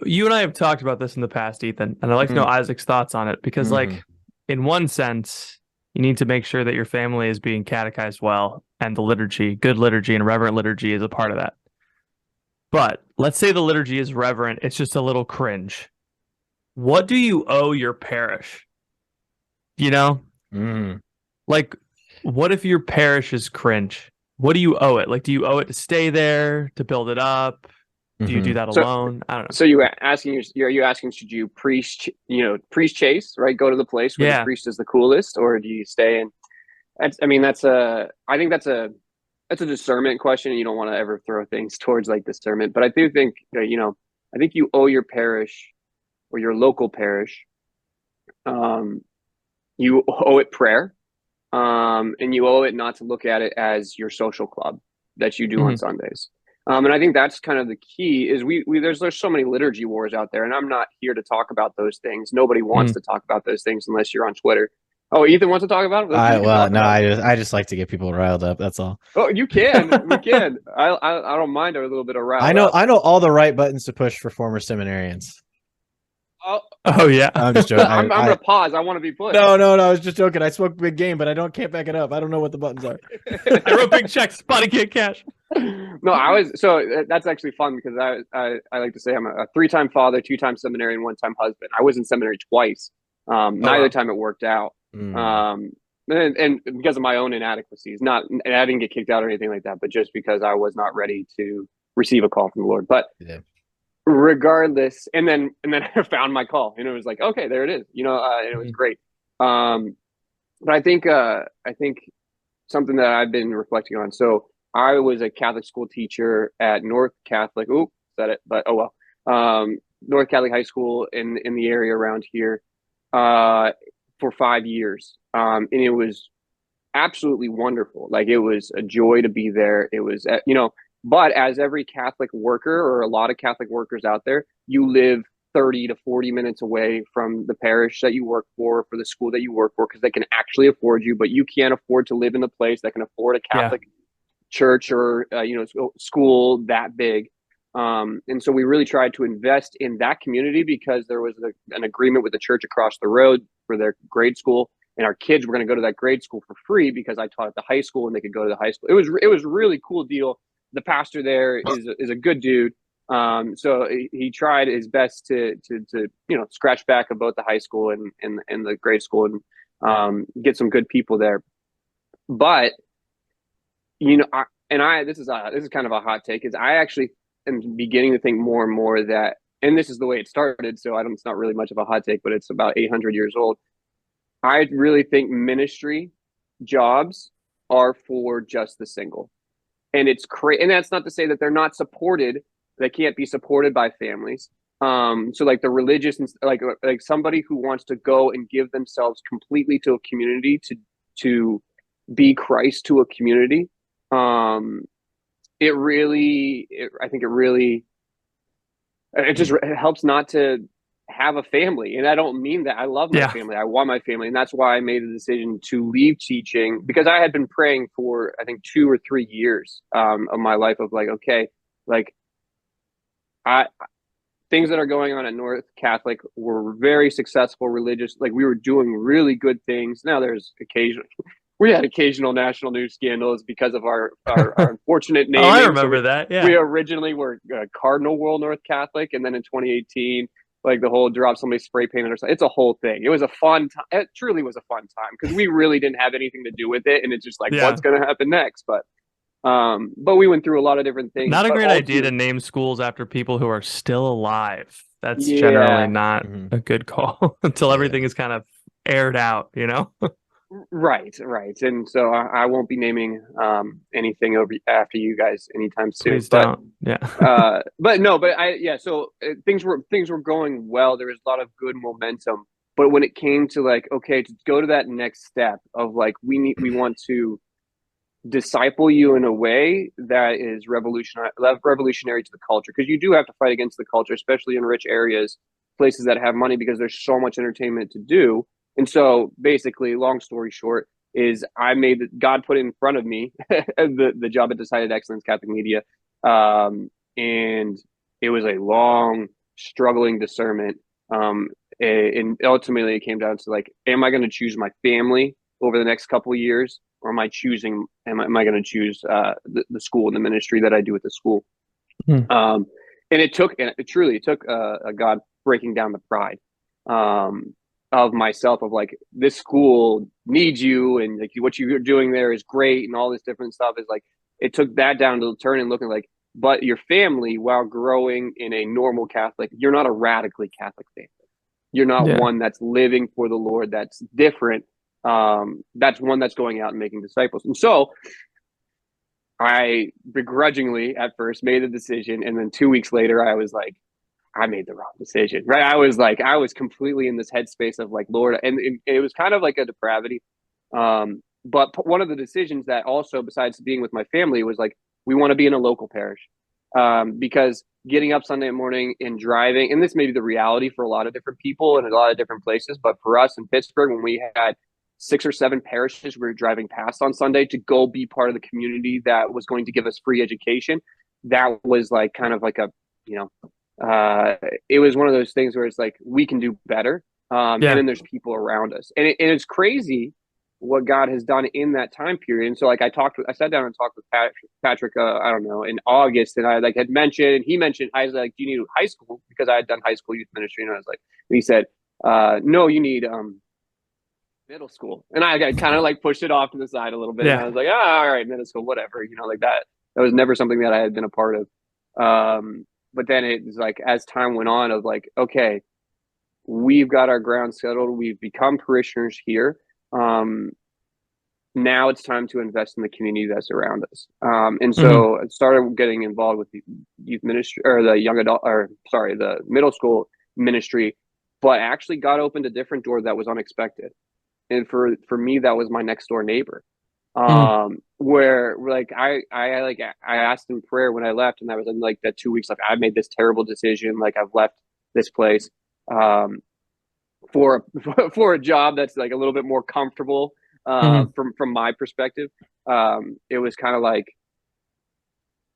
you and I have talked about this in the past, Ethan, and I'd like to know Isaac's thoughts on it because, like, in one sense, you need to make sure that your family is being catechized well, and the liturgy, good liturgy and reverent liturgy is a part of that. But let's say the liturgy is reverent, it's just a little cringe. What do you owe your parish? You know? Like, what if your parish is cringe? What do you owe it? Like, do you owe it to stay there, to build it up? Do you do that alone? I don't know. So you asking are you asking should you priest chase, right? Go to the place where the priest is the coolest, or do you stay in? I think that's a discernment question, and you don't want to ever throw things towards like discernment. But I do think I think you owe your parish or your local parish, you owe it prayer, and you owe it not to look at it as your social club that you do on Sundays. And I think that's kind of the key is there's so many liturgy wars out there, and I'm not here to talk about those things. Nobody wants to talk about those things unless you're on Twitter. Oh, Ethan wants to talk about it? I just like to get people riled up. That's all. Oh, you can. We can. I don't mind a little bit of riled up. I know all the right buttons to push for former seminarians. Oh yeah. I'm just joking. I'm gonna pause. I want to be pushed. No. I was just joking. I spoke big game, but can't back it up. I don't know what the buttons are. I wrote big checks, body can't cash. No, that's actually fun because I like to say I'm a 3-time father, 2-time seminarian, 1-time husband. I was in seminary twice. Neither time it worked out. And because of my own inadequacies, and I didn't get kicked out or anything like that, but just because I was not ready to receive a call from the Lord. But regardless, and then I found my call, and it was like, okay, there it is, and it was great. But I think something that I've been reflecting on. So I was a Catholic school teacher at North Catholic. Ooh, said it, but oh well. North Catholic High School in the area around here for 5 years, and it was absolutely wonderful. Like, it was a joy to be there. It was, but as every Catholic worker, or a lot of Catholic workers out there, you live 30 to 40 minutes away from the parish that you work for the school that you work for, because they can actually afford you, but you can't afford to live in a place that can afford a Catholic church or school that big. And so we really tried to invest in that community because there was an agreement with the church across the road for their grade school, and our kids were going to go to that grade school for free because I taught at the high school and they could go to the high school. It was a really cool deal. The pastor there is a good dude. So he tried his best to scratch back of both the high school and the grade school and get some good people there. But this is kind of a hot take, is I actually am beginning to think more and more that, and this is the way it started, so it's not really much of a hot take, but it's about 800 years old. I really think ministry jobs are for just the single. And it's crazy. And that's not to say that they're not supported. They can't be supported by families. So like the religious, like somebody who wants to go and give themselves completely to a community to be Christ to a community. I think it just helps not to have a family. And I don't mean that. I love my family. I want my family. And that's why I made the decision to leave teaching, because I had been praying for, I think, 2 or 3 years of my life of like, okay, like things that are going on at North Catholic were very successful religious. Like, we were doing really good things. Now we had occasional national news scandals because of our unfortunate name. I remember that. Yeah. We originally were Cardinal World North Catholic, and then in 2018, like the whole drop somebody spray painted or something. It's a whole thing. It was a fun time. It truly was a fun time because we really didn't have anything to do with it, and it's just like, what's going to happen next? But But we went through a lot of different things. Not a But great idea to ultimately, name schools after people who are still alive. That's generally yeah, not Mhm. a good call until Yeah. everything is kind of aired out, you know? right, right. And so I won't be naming anything over after you guys anytime soon. Please don't. Yeah. But no, but yeah. So things were going well. There was a lot of good momentum. But when it came to like, okay, to go to that next step of like, we want to disciple you in a way that is revolutionary to the culture, because you do have to fight against the culture, especially in rich areas, places that have money, because there's so much entertainment to do. And so basically, long story short, is God put in front of me the job at Decided Excellence Catholic Media, and it was a long struggling discernment, and ultimately it came down to like, am I going to choose my family over the next couple of years, or am I going to choose the school and the ministry that I do at the school? Hmm. And it took a God breaking down the pride, um, of myself, of like, this school needs you, and like what you're doing there is great, and all this different stuff is like, it took that down to turn and looking like, but your family, while growing in a normal Catholic, you're not a radically Catholic family. You're not Yeah. one that's living for the Lord. That's different. That's one that's going out and making disciples. And so I begrudgingly at first made the decision, and then 2 weeks later, I was like, I made the wrong decision, right? I was completely in this headspace of like, Lord, and it was kind of like a depravity. But one of the decisions that also, besides being with my family, was like, we want to be in a local parish, because getting up Sunday morning and driving, and this may be the reality for a lot of different people in a lot of different places, but for us in Pittsburgh, when we had 6 or 7 parishes we were driving past on Sunday to go be part of the community that was going to give us free education, that was like kind of like a, you know, it was one of those things where it's like, we can do better. And Yeah. then there's people around us, and it's crazy what God has done in that time period. And so like I sat down and talked with Patrick, I don't know, in August, and I like had mentioned, and he mentioned, I was like, do you need high school? Because I had done high school youth ministry. And I was like, and he said, no, you need, middle school. And I kind of like pushed it off to the side a little bit. And I Yeah. was like, all right, middle school, whatever, like that was never something that I had been a part of. But then it was like, as time went on, of like, okay, we've got our ground settled. We've become parishioners here. Now it's time to invest in the community that's around us. And Hmm. so I started getting involved with the youth ministry, or the young adult, or sorry, the middle school ministry, but actually got opened a different door that was unexpected. And for me, that was my next door neighbor. Hmm. Where like I asked in prayer when I left, and I was in like that 2 weeks, like, I made this terrible decision, like I've left this place, um, for for a job that's like a little bit more comfortable, Hmm. from my perspective. It was kind of like,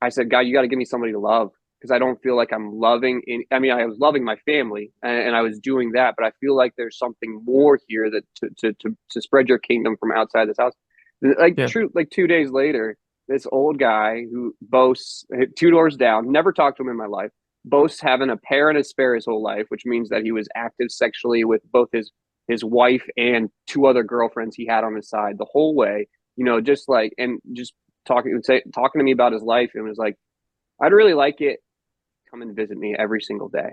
I said, God, you got to give me somebody to love, because I don't feel like I'm loving I mean, I was loving my family, and I was doing that, but I feel like there's something more here, that to spread your kingdom from outside this house. Like Yeah. true, like 2 days later, this old guy who boasts, 2 doors down, never talked to him in my life, boasts having a pair and a spare his whole life, which means that he was active sexually with both his wife and 2 other girlfriends he had on his side the whole way. Just like, and just talking to me about his life, and was like, I'd really like it, come and visit me every single day.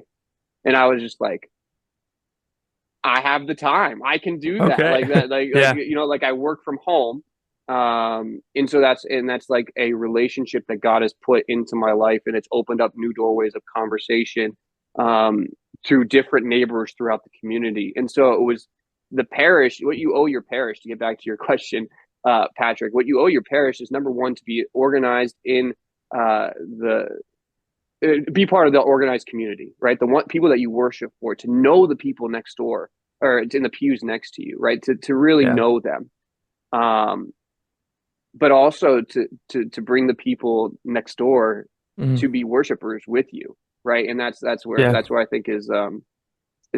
And I was just like, I have the time. I can do that. Okay. Like that, like Yeah. like I work from home. And so that's like a relationship that God has put into my life, and it's opened up new doorways of conversation, um, through different neighbors throughout the community. And so it was the parish, what you owe your parish, to get back to your question, Patrick, what you owe your parish is, number one, to be organized in, the be part of the organized community, right? The one people that you worship for, to know the people next door, or in the pews next to you, right? To really Yeah. know them. Um, but also to bring the people next door Hmm. to be worshipers with you, right? And that's where Yeah. I think is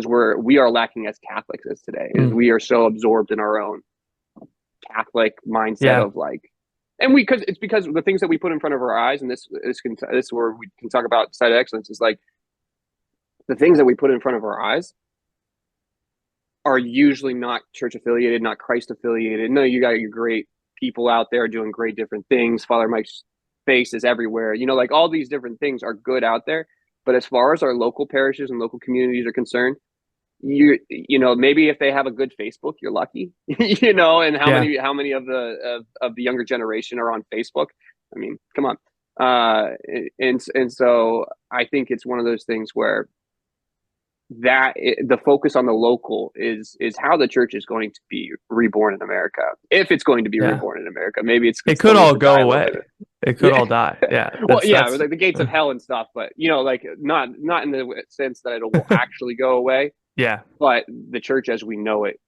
where we are lacking as Catholics as today, is Mm. we are so absorbed in our own Catholic mindset Yeah. of like, and we because it's because the things that we put in front of our eyes, and this is where we can talk about side of excellence, is like, the things that we put in front of our eyes are usually not church affiliated, not Christ affiliated. No, you got your great people out there doing great different things. Father Mike's face is everywhere. You know, like all these different things are good out there. But as far as our local parishes and local communities are concerned, you know, maybe if they have a good Facebook, you're lucky. You know, and how many of the younger generation are on Facebook? I mean, come on. And so I think it's one of those things where the focus on the local is how the church is going to be reborn in America. If it's going to be reborn in America, maybe it could all go away. It could all die. Yeah. Well, yeah, like the gates of hell and stuff, but you know, like not in the sense that it will actually go away. Yeah. But the church as we know it,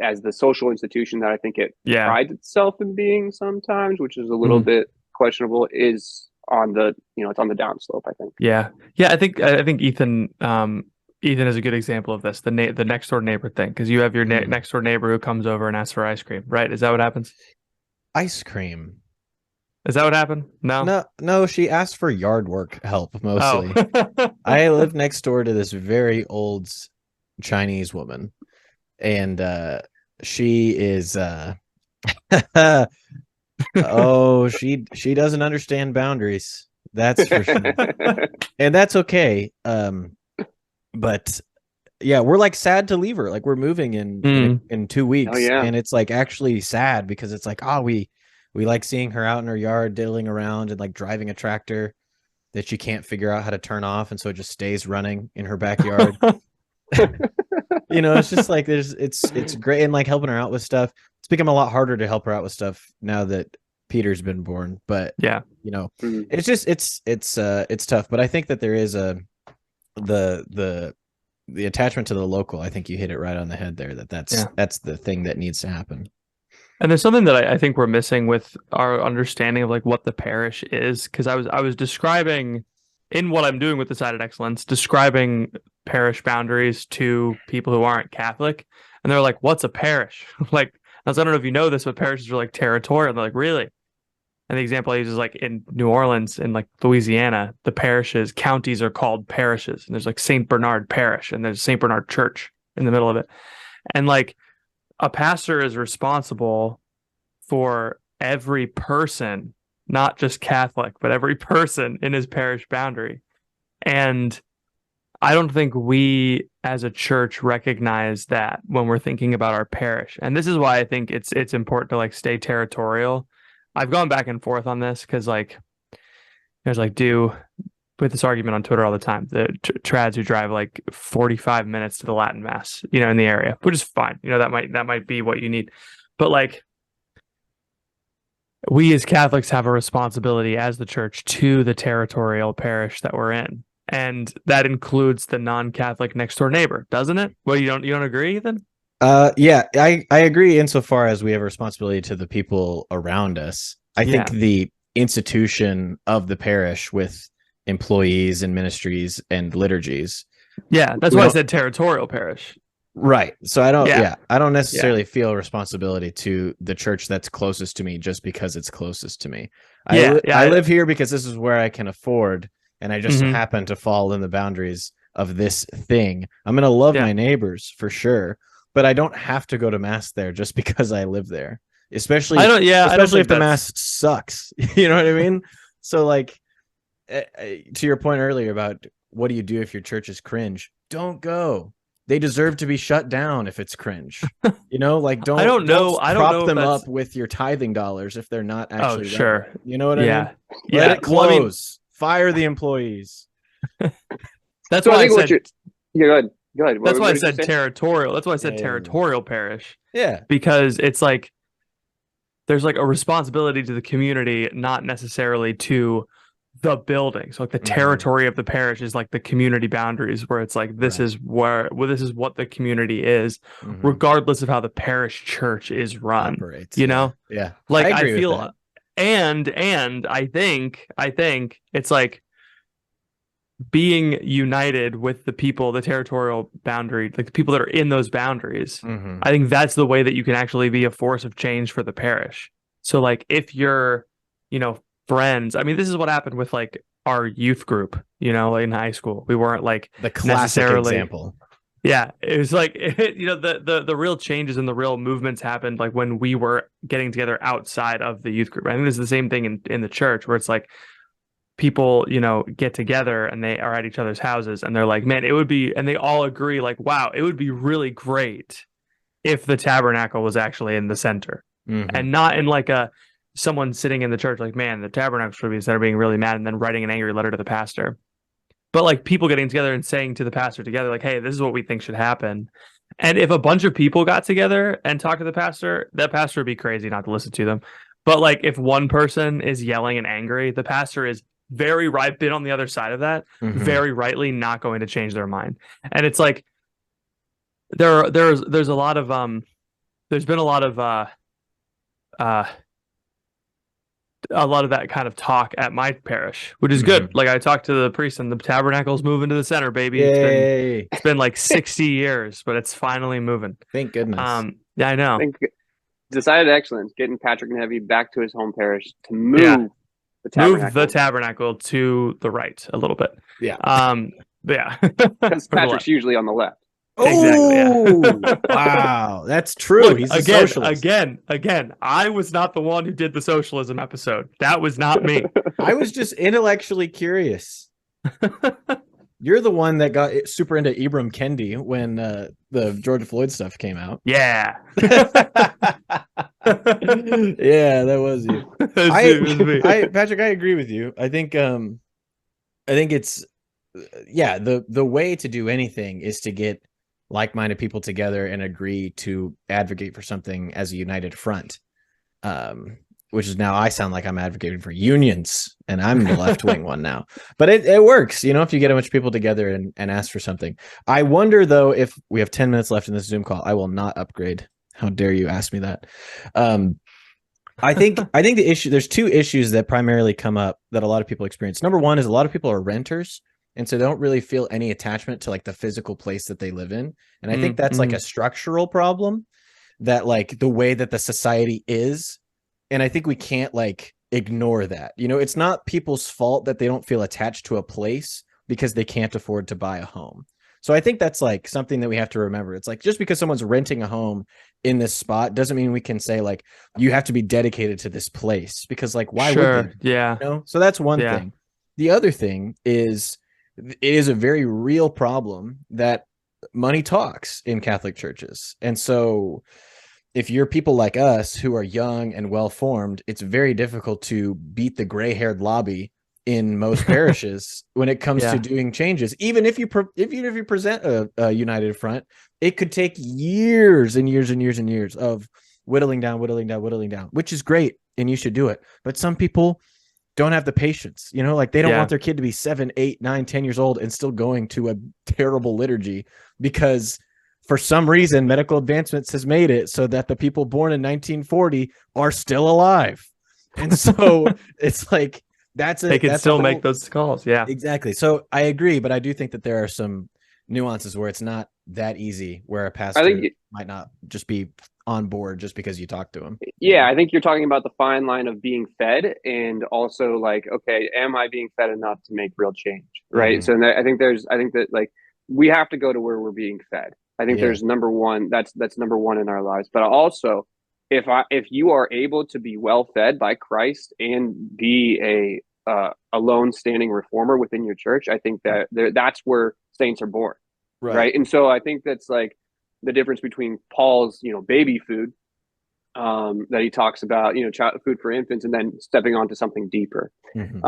as the social institution that I think it prides itself in being sometimes, which is a little bit questionable, is on the, you know, it's on the downslope, I think. Yeah. I think Ethan is a good example of this. The next door neighbor thing, because you have your next door neighbor who comes over and asks for ice cream, right? Is that what happens? Ice cream. Is that what happened? No. She asked for yard work help mostly. Oh. I live next door to this very old Chinese woman, and she is oh, she doesn't understand boundaries. That's for sure. And that's okay. But yeah, we're like sad to leave her. Like we're moving in 2 weeks. Oh, yeah. And it's like actually sad because it's like, oh, we like seeing her out in her yard diddling around and like driving a tractor that she can't figure out how to turn off, and so it just stays running in her backyard. You know, it's just like it's great, and like helping her out with stuff. It's become a lot harder to help her out with stuff now that Peter's been born. But yeah, you know, it's just it's tough. But I think that there is the attachment to the local. I think you hit it right on the head there. That's the thing that needs to happen. And there's something that I think we're missing with our understanding of like what the parish is, because I was describing in what I'm doing with Decided Excellence, describing parish boundaries to people who aren't Catholic, and they're like, "What's a parish?" Like, I don't know if you know this, but parishes are like territorial. And they're like, "Really?" And the example I use is like in New Orleans, in like Louisiana, the counties are called parishes, and there's like Saint Bernard Parish, and there's Saint Bernard Church in the middle of it, and like a pastor is responsible for every person, not just Catholic, but every person in his parish boundary. And I don't think we as a church recognize that when we're thinking about our parish. And this is why I think it's important to like stay territorial. I've gone back and forth on this because like there's like with this argument on Twitter all the time, the trads who drive like 45 minutes to the Latin Mass, you know, in the area, which is fine. You know, that might be what you need. But like, we as Catholics have a responsibility as the church to the territorial parish that we're in. And that includes the non-Catholic next door neighbor, doesn't it? Well, you don't agree, Ethan? Yeah, I agree insofar as we have a responsibility to the people around us. I think the institution of the parish with employees and ministries and liturgies. Yeah, that's why I said territorial parish. Right. So I don't necessarily feel responsibility to the church that's closest to me just because it's closest to me. I live here because this is where I can afford, and I just happen to fall in the boundaries of this thing. I'm going to love my neighbors for sure, but I don't have to go to mass there just because I live there. Especially if the mass sucks. You know what I mean? So like, to your point earlier about what do you do if your church is cringe? Don't go. They deserve to be shut down if it's cringe. You know, like don't prop them up with your tithing dollars if they're not actually. Oh, sure. Right. You know what I mean? Yeah. Let it close. Fire the employees. That's why I said. Go ahead. That's why I said territorial. That's why I said territorial parish. Yeah. Because it's like there's like a responsibility to the community, not necessarily to the building. So like the territory of the parish is like the community boundaries, where it's like this is what the community is, regardless of how the parish church is run. Operates, you know? Yeah. Like I feel and I think it's like being united with the people, the territorial boundary, like the people that are in those boundaries. I think that's the way that you can actually be a force of change for the parish. So like if you're, you know, friends, I mean, this is what happened with like our youth group, you know, in high school. We weren't like the classic example. Yeah, it was like the real changes and the real movements happened like when we were getting together outside of the youth group. I think this is the same thing in the church where it's like people, get together and they are at each other's houses and they're like, man, it would be, and they all agree like, wow, it would be really great if the tabernacle was actually in the center Mhm. and not in like a someone sitting in the church like, man, the tabernacle should be instead of being really mad and then writing an angry letter to the pastor. But like people getting together and saying to the pastor together, like, hey, this is what we think should happen. And if a bunch of people got together and talked to the pastor, that pastor would be crazy not to listen to them. But like if one person is yelling and angry, the pastor is very right, been on the other side of that, Mhm. very rightly not going to change their mind. And it's like there's a lot of there's been uh a lot of that kind of talk at my parish, which is good. Mhm. Like I talked to the priest and the tabernacle's moving to the center, baby. Yay. It's been like 60 years, but it's finally moving. Thank goodness. Yeah, I I know. think decided excellence, getting Patrick and Heavy back to his home parish to Yeah. move the Move the tabernacle tabernacle to the right a little bit. Yeah. But yeah. because Or the Patrick's left. usually on the left. Exactly, Oh, yeah. wow. That's true. Look, He's a socialist. again, I was not the one who did the socialism episode. That was not me. I was just intellectually curious. You're the one that got super into Ibram Kendi when the George Floyd stuff came out. Yeah. Yeah, that was you. It was me. Patrick, I agree with you. I think it's the way to do anything is to get like-minded people together and agree to advocate for something as a united front. Which is now I sound like I'm advocating for unions and I'm the left-wing one now. But it works, if you get a bunch of people together and ask for something. I wonder though, if we have 10 minutes left in this Zoom call, I will not upgrade. How dare you ask me that? I think the issue, there's two issues that primarily come up that a lot of people experience. Number one is a lot of people are renters, and so they don't really feel any attachment to like the physical place that they live in. And I think that's like a structural problem, that like the way that the society is. And I think we can't like ignore that. It's not people's fault that they don't feel attached to a place because they can't afford to buy a home. So I think that's like something that we have to remember. It's like, just because someone's renting a home in this spot doesn't mean we can say like, you have to be dedicated to this place, because like, why would they? Yeah. So that's one Yeah. thing. The other thing is, it is a very real problem that money talks in Catholic churches. And so if you're people like us who are young and well-formed, it's very difficult to beat the gray-haired lobby in most parishes when it comes to doing changes. Even if you present a united front, it could take years and years and years and years of whittling down, which is great, and you should do it. But some people don't have the patience, like they don't want their kid to be 7, 8, 9, 10 years old and still going to a terrible liturgy, because for some reason, medical advancements has made it so that the people born in 1940 are still alive. And so it's like, they can still make those calls. Yeah, exactly. So I agree, but I do think that there are some nuances where it's not that easy, where a pastor might not just be on board just because you talk to him. Yeah, I think you're talking about the fine line of being fed and also like, okay, am I being fed enough to make real change? Right. Mm-hmm. So I think that like we have to go to where we're being fed. I think there's number one, that's number one in our lives. But also, if you are able to be well fed by Christ and be a lone standing reformer within your church, I think that's where saints are born. Right. And so I think that's like the difference between Paul's, baby food that he talks about, food for infants, and then stepping on to something deeper. Mm-hmm.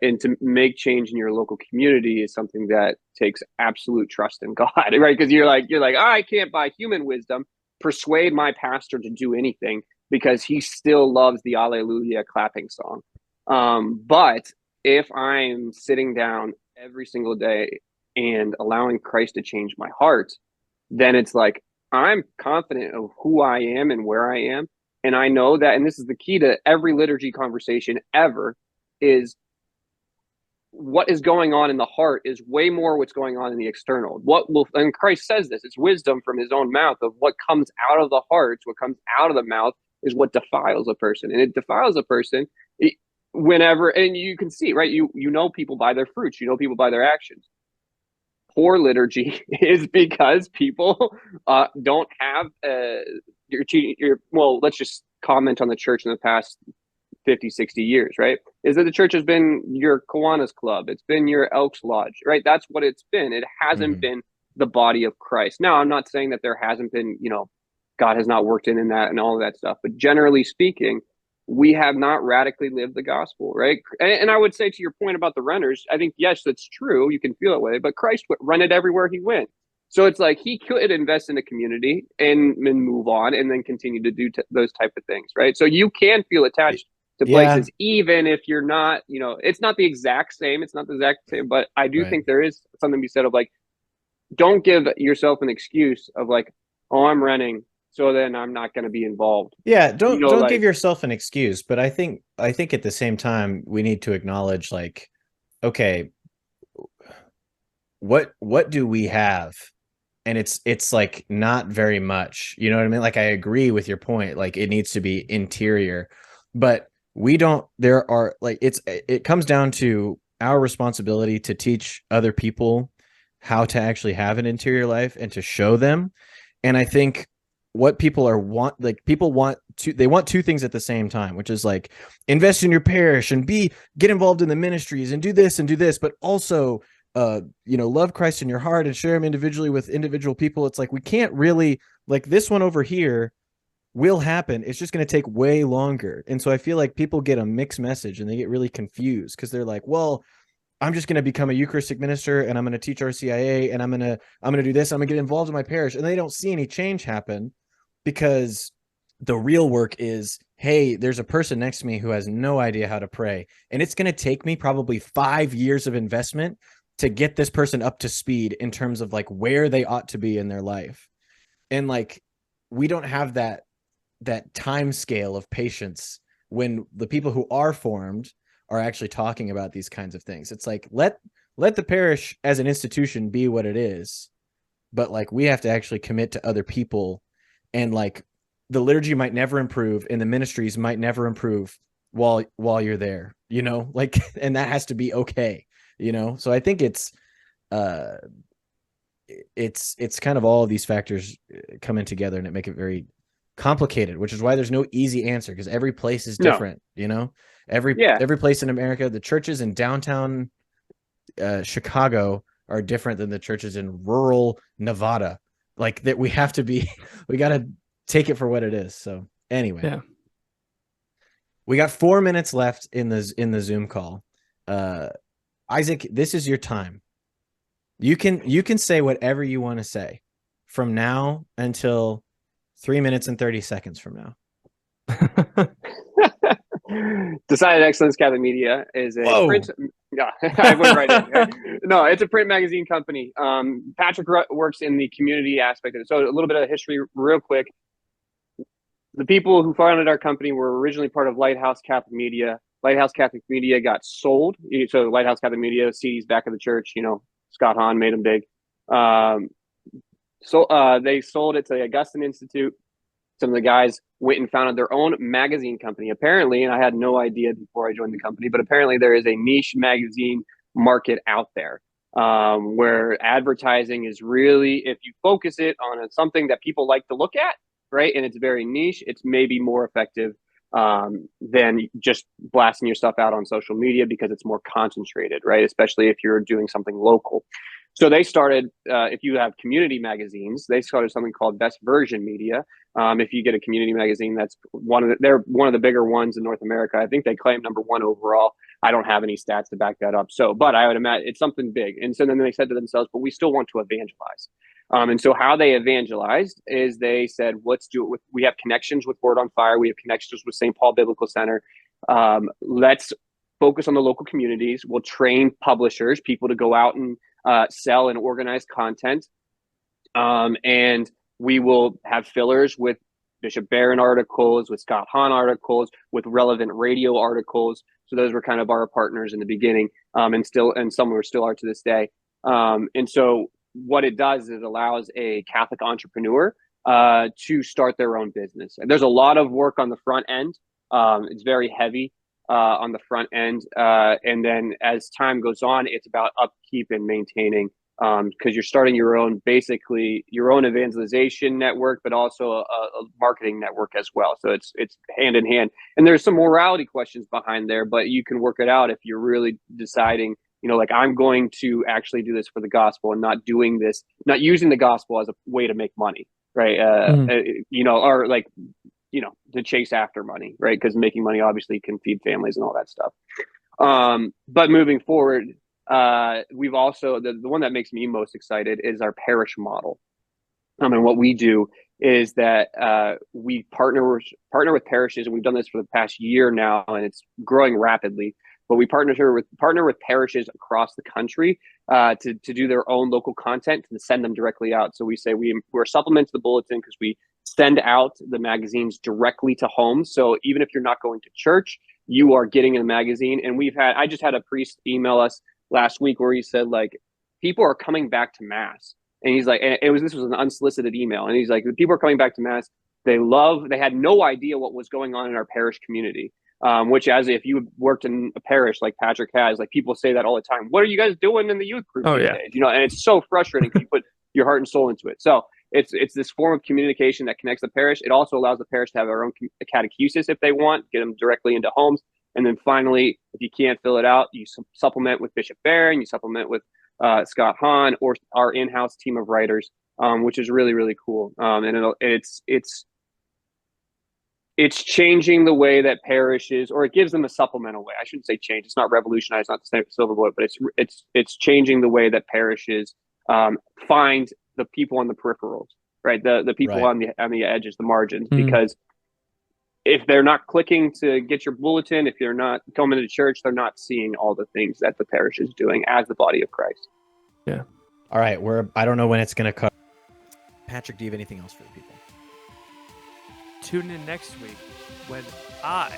And to make change in your local community is something that takes absolute trust in God, right? Because you're like, I can't by human wisdom persuade my pastor to do anything because he still loves the Alleluia clapping song. But if I'm sitting down every single day and allowing Christ to change my heart, then it's like, I'm confident of who I am and where I am. And I know that, and this is the key to every liturgy conversation ever, is what is going on in the heart is way more what's going on in the external. And Christ says this, it's wisdom from his own mouth of what comes out of the heart, what comes out of the mouth is what defiles a person. And it defiles a person whenever, and you can see, right? You know people by their fruits, you know people by their actions. poor liturgy is because people don't have well, let's just comment on the church in the past 50, 60 years, right? Is that the church has been your Kiwanis Club. It's been your Elks Lodge, right? That's what it's been. It hasn't been the body of Christ. Now, I'm not saying that there hasn't been, God has not worked in that and all of that stuff. But generally speaking, we have not radically lived the gospel, right? And I would say to your point about the renters, I think, yes, that's true. You can feel that way. But Christ rented everywhere he went. So it's like he could invest in a community and move on and then continue to do those type of things, right? So you can feel attached to places, even if you're not, it's not the exact same. It's not the exact same. But I do think there is something to be said of like, don't give yourself an excuse of like, oh, I'm renting, so then I'm not going to be involved. Yeah, don't give yourself an excuse, but I think at the same time we need to acknowledge like, okay, what do we have? And it's like not very much. You know what I mean? Like I agree with your point, like it needs to be interior, but it comes down to our responsibility to teach other people how to actually have an interior life and to show them. And I think what people want two things at the same time, which is like invest in your parish and get involved in the ministries and do this, but also love Christ in your heart and share him individually with individual people. It's like we can't really, like, this one over here will happen. It's just going to take way longer. And so I feel like people get a mixed message and they get really confused because they're like, well, I'm just going to become a Eucharistic minister and I'm going to teach RCIA and I'm going to do this. I'm going to get involved in my parish. And they don't see any change happen because the real work is, hey, there's a person next to me who has no idea how to pray. And it's going to take me probably 5 years of investment to get this person up to speed in terms of like where they ought to be in their life. And like, we don't have that time scale of patience when the people who are formed are actually talking about these kinds of things. It's like, let the parish as an institution be what it is, but like we have to actually commit to other people, and like the liturgy might never improve and the ministries might never improve while you're there, like, and that has to be okay, So I think it's kind of all of these factors coming together and it make it very complicated, which is why there's no easy answer, because every place is different. Every place in America, the churches in downtown Chicago are different than the churches in rural Nevada. Like that, we got to take it for what it is. So anyway, we got 4 minutes left in the Zoom call. Isaac, this is your time. You can say whatever you want to say from now until 3 minutes and 30 seconds from now. Decided Excellence Catholic Media is a print. Yeah, I went right in. No, it's a print magazine company. Patrick works in the community aspect of it. So a little bit of history real quick. The people who founded our company were originally part of Lighthouse Catholic Media. Lighthouse Catholic Media got sold. So Lighthouse Catholic Media, CD's back of the church, Scott Hahn made them big. So they sold it to the Augustine Institute. Some of the guys went and founded their own magazine company, apparently, and I had no idea before I joined the company, but apparently there is a niche magazine market out there where advertising is really, if you focus it on something that people like to look at, right, and it's very niche, it's maybe more effective than just blasting your stuff out on social media because it's more concentrated, right, especially if you're doing something local. So they started, if you have community magazines, they started something called Best Version Media. If you get a community magazine, they're one of the bigger ones in North America. I think they claim #1 overall. I don't have any stats to back that up. But I would imagine it's something big. And so then they said to themselves, but we still want to evangelize. And so how they evangelized is they said, let's do it we have connections with Word on Fire. We have connections with St. Paul Biblical Center. Let's focus on the local communities. We'll train publishers, people to go out and sell and organize content. And we will have fillers with Bishop Barron articles, with Scott Hahn articles, with relevant radio articles. So those were kind of our partners in the beginning, and some still are to this day. And so what it does is it allows a Catholic entrepreneur to start their own business. And there's a lot of work on the front end. It's very heavy on the front end. And then as time goes on, it's about upkeep and maintaining because you're starting your own, basically your own evangelization network, but also a marketing network as well. So it's hand in hand. And there's some morality questions behind there, but you can work it out if you're really deciding, like, I'm going to actually do this for the gospel and not doing this, not using the gospel as a way to make money, right? Or like, to chase after money, right? Because making money obviously can feed families and all that stuff. But moving forward, we've also, the one that makes me most excited is our parish model. And what we do is that we partner with parishes, and we've done this for the past year now, and it's growing rapidly. But we partner with parishes across the country to do their own local content, to send them directly out. So we say we're a supplement to the bulletin because we send out the magazines directly to homes. So even if you're not going to church, you are getting a magazine. And I just had a priest email us last week where he said, like, people are coming back to mass. And he's like, this was an unsolicited email. And he's like, the people are coming back to mass. They had no idea what was going on in our parish community. Which, as if you worked in a parish like Patrick has, like, people say that all the time. What are you guys doing in the youth group these days? And it's so frustrating because you put your heart and soul into it. So it's this form of communication that connects the parish. It also allows the parish to have their own catechesis if they want, get them directly into homes. And then finally, if you can't fill it out, you supplement with Bishop Barron, you supplement with Scott Hahn, or our in-house team of writers, which is really, really cool. And it's changing the way that parishes, or it gives them a supplemental way. I shouldn't say change. It's not revolutionized, not the silver bullet, but it's changing the way that parishes find the people on the peripherals, right? The people on the edges, the margins, because if they're not clicking to get your bulletin, if you're not coming to church, they're not seeing all the things that the parish is doing as the body of Christ. Yeah. All right. I don't know when it's going to cut. Patrick, do you have anything else for the people? Tune in next week when I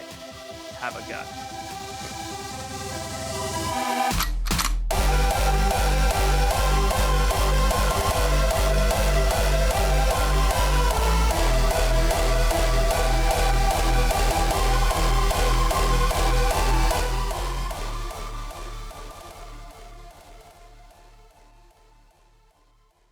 have a gut.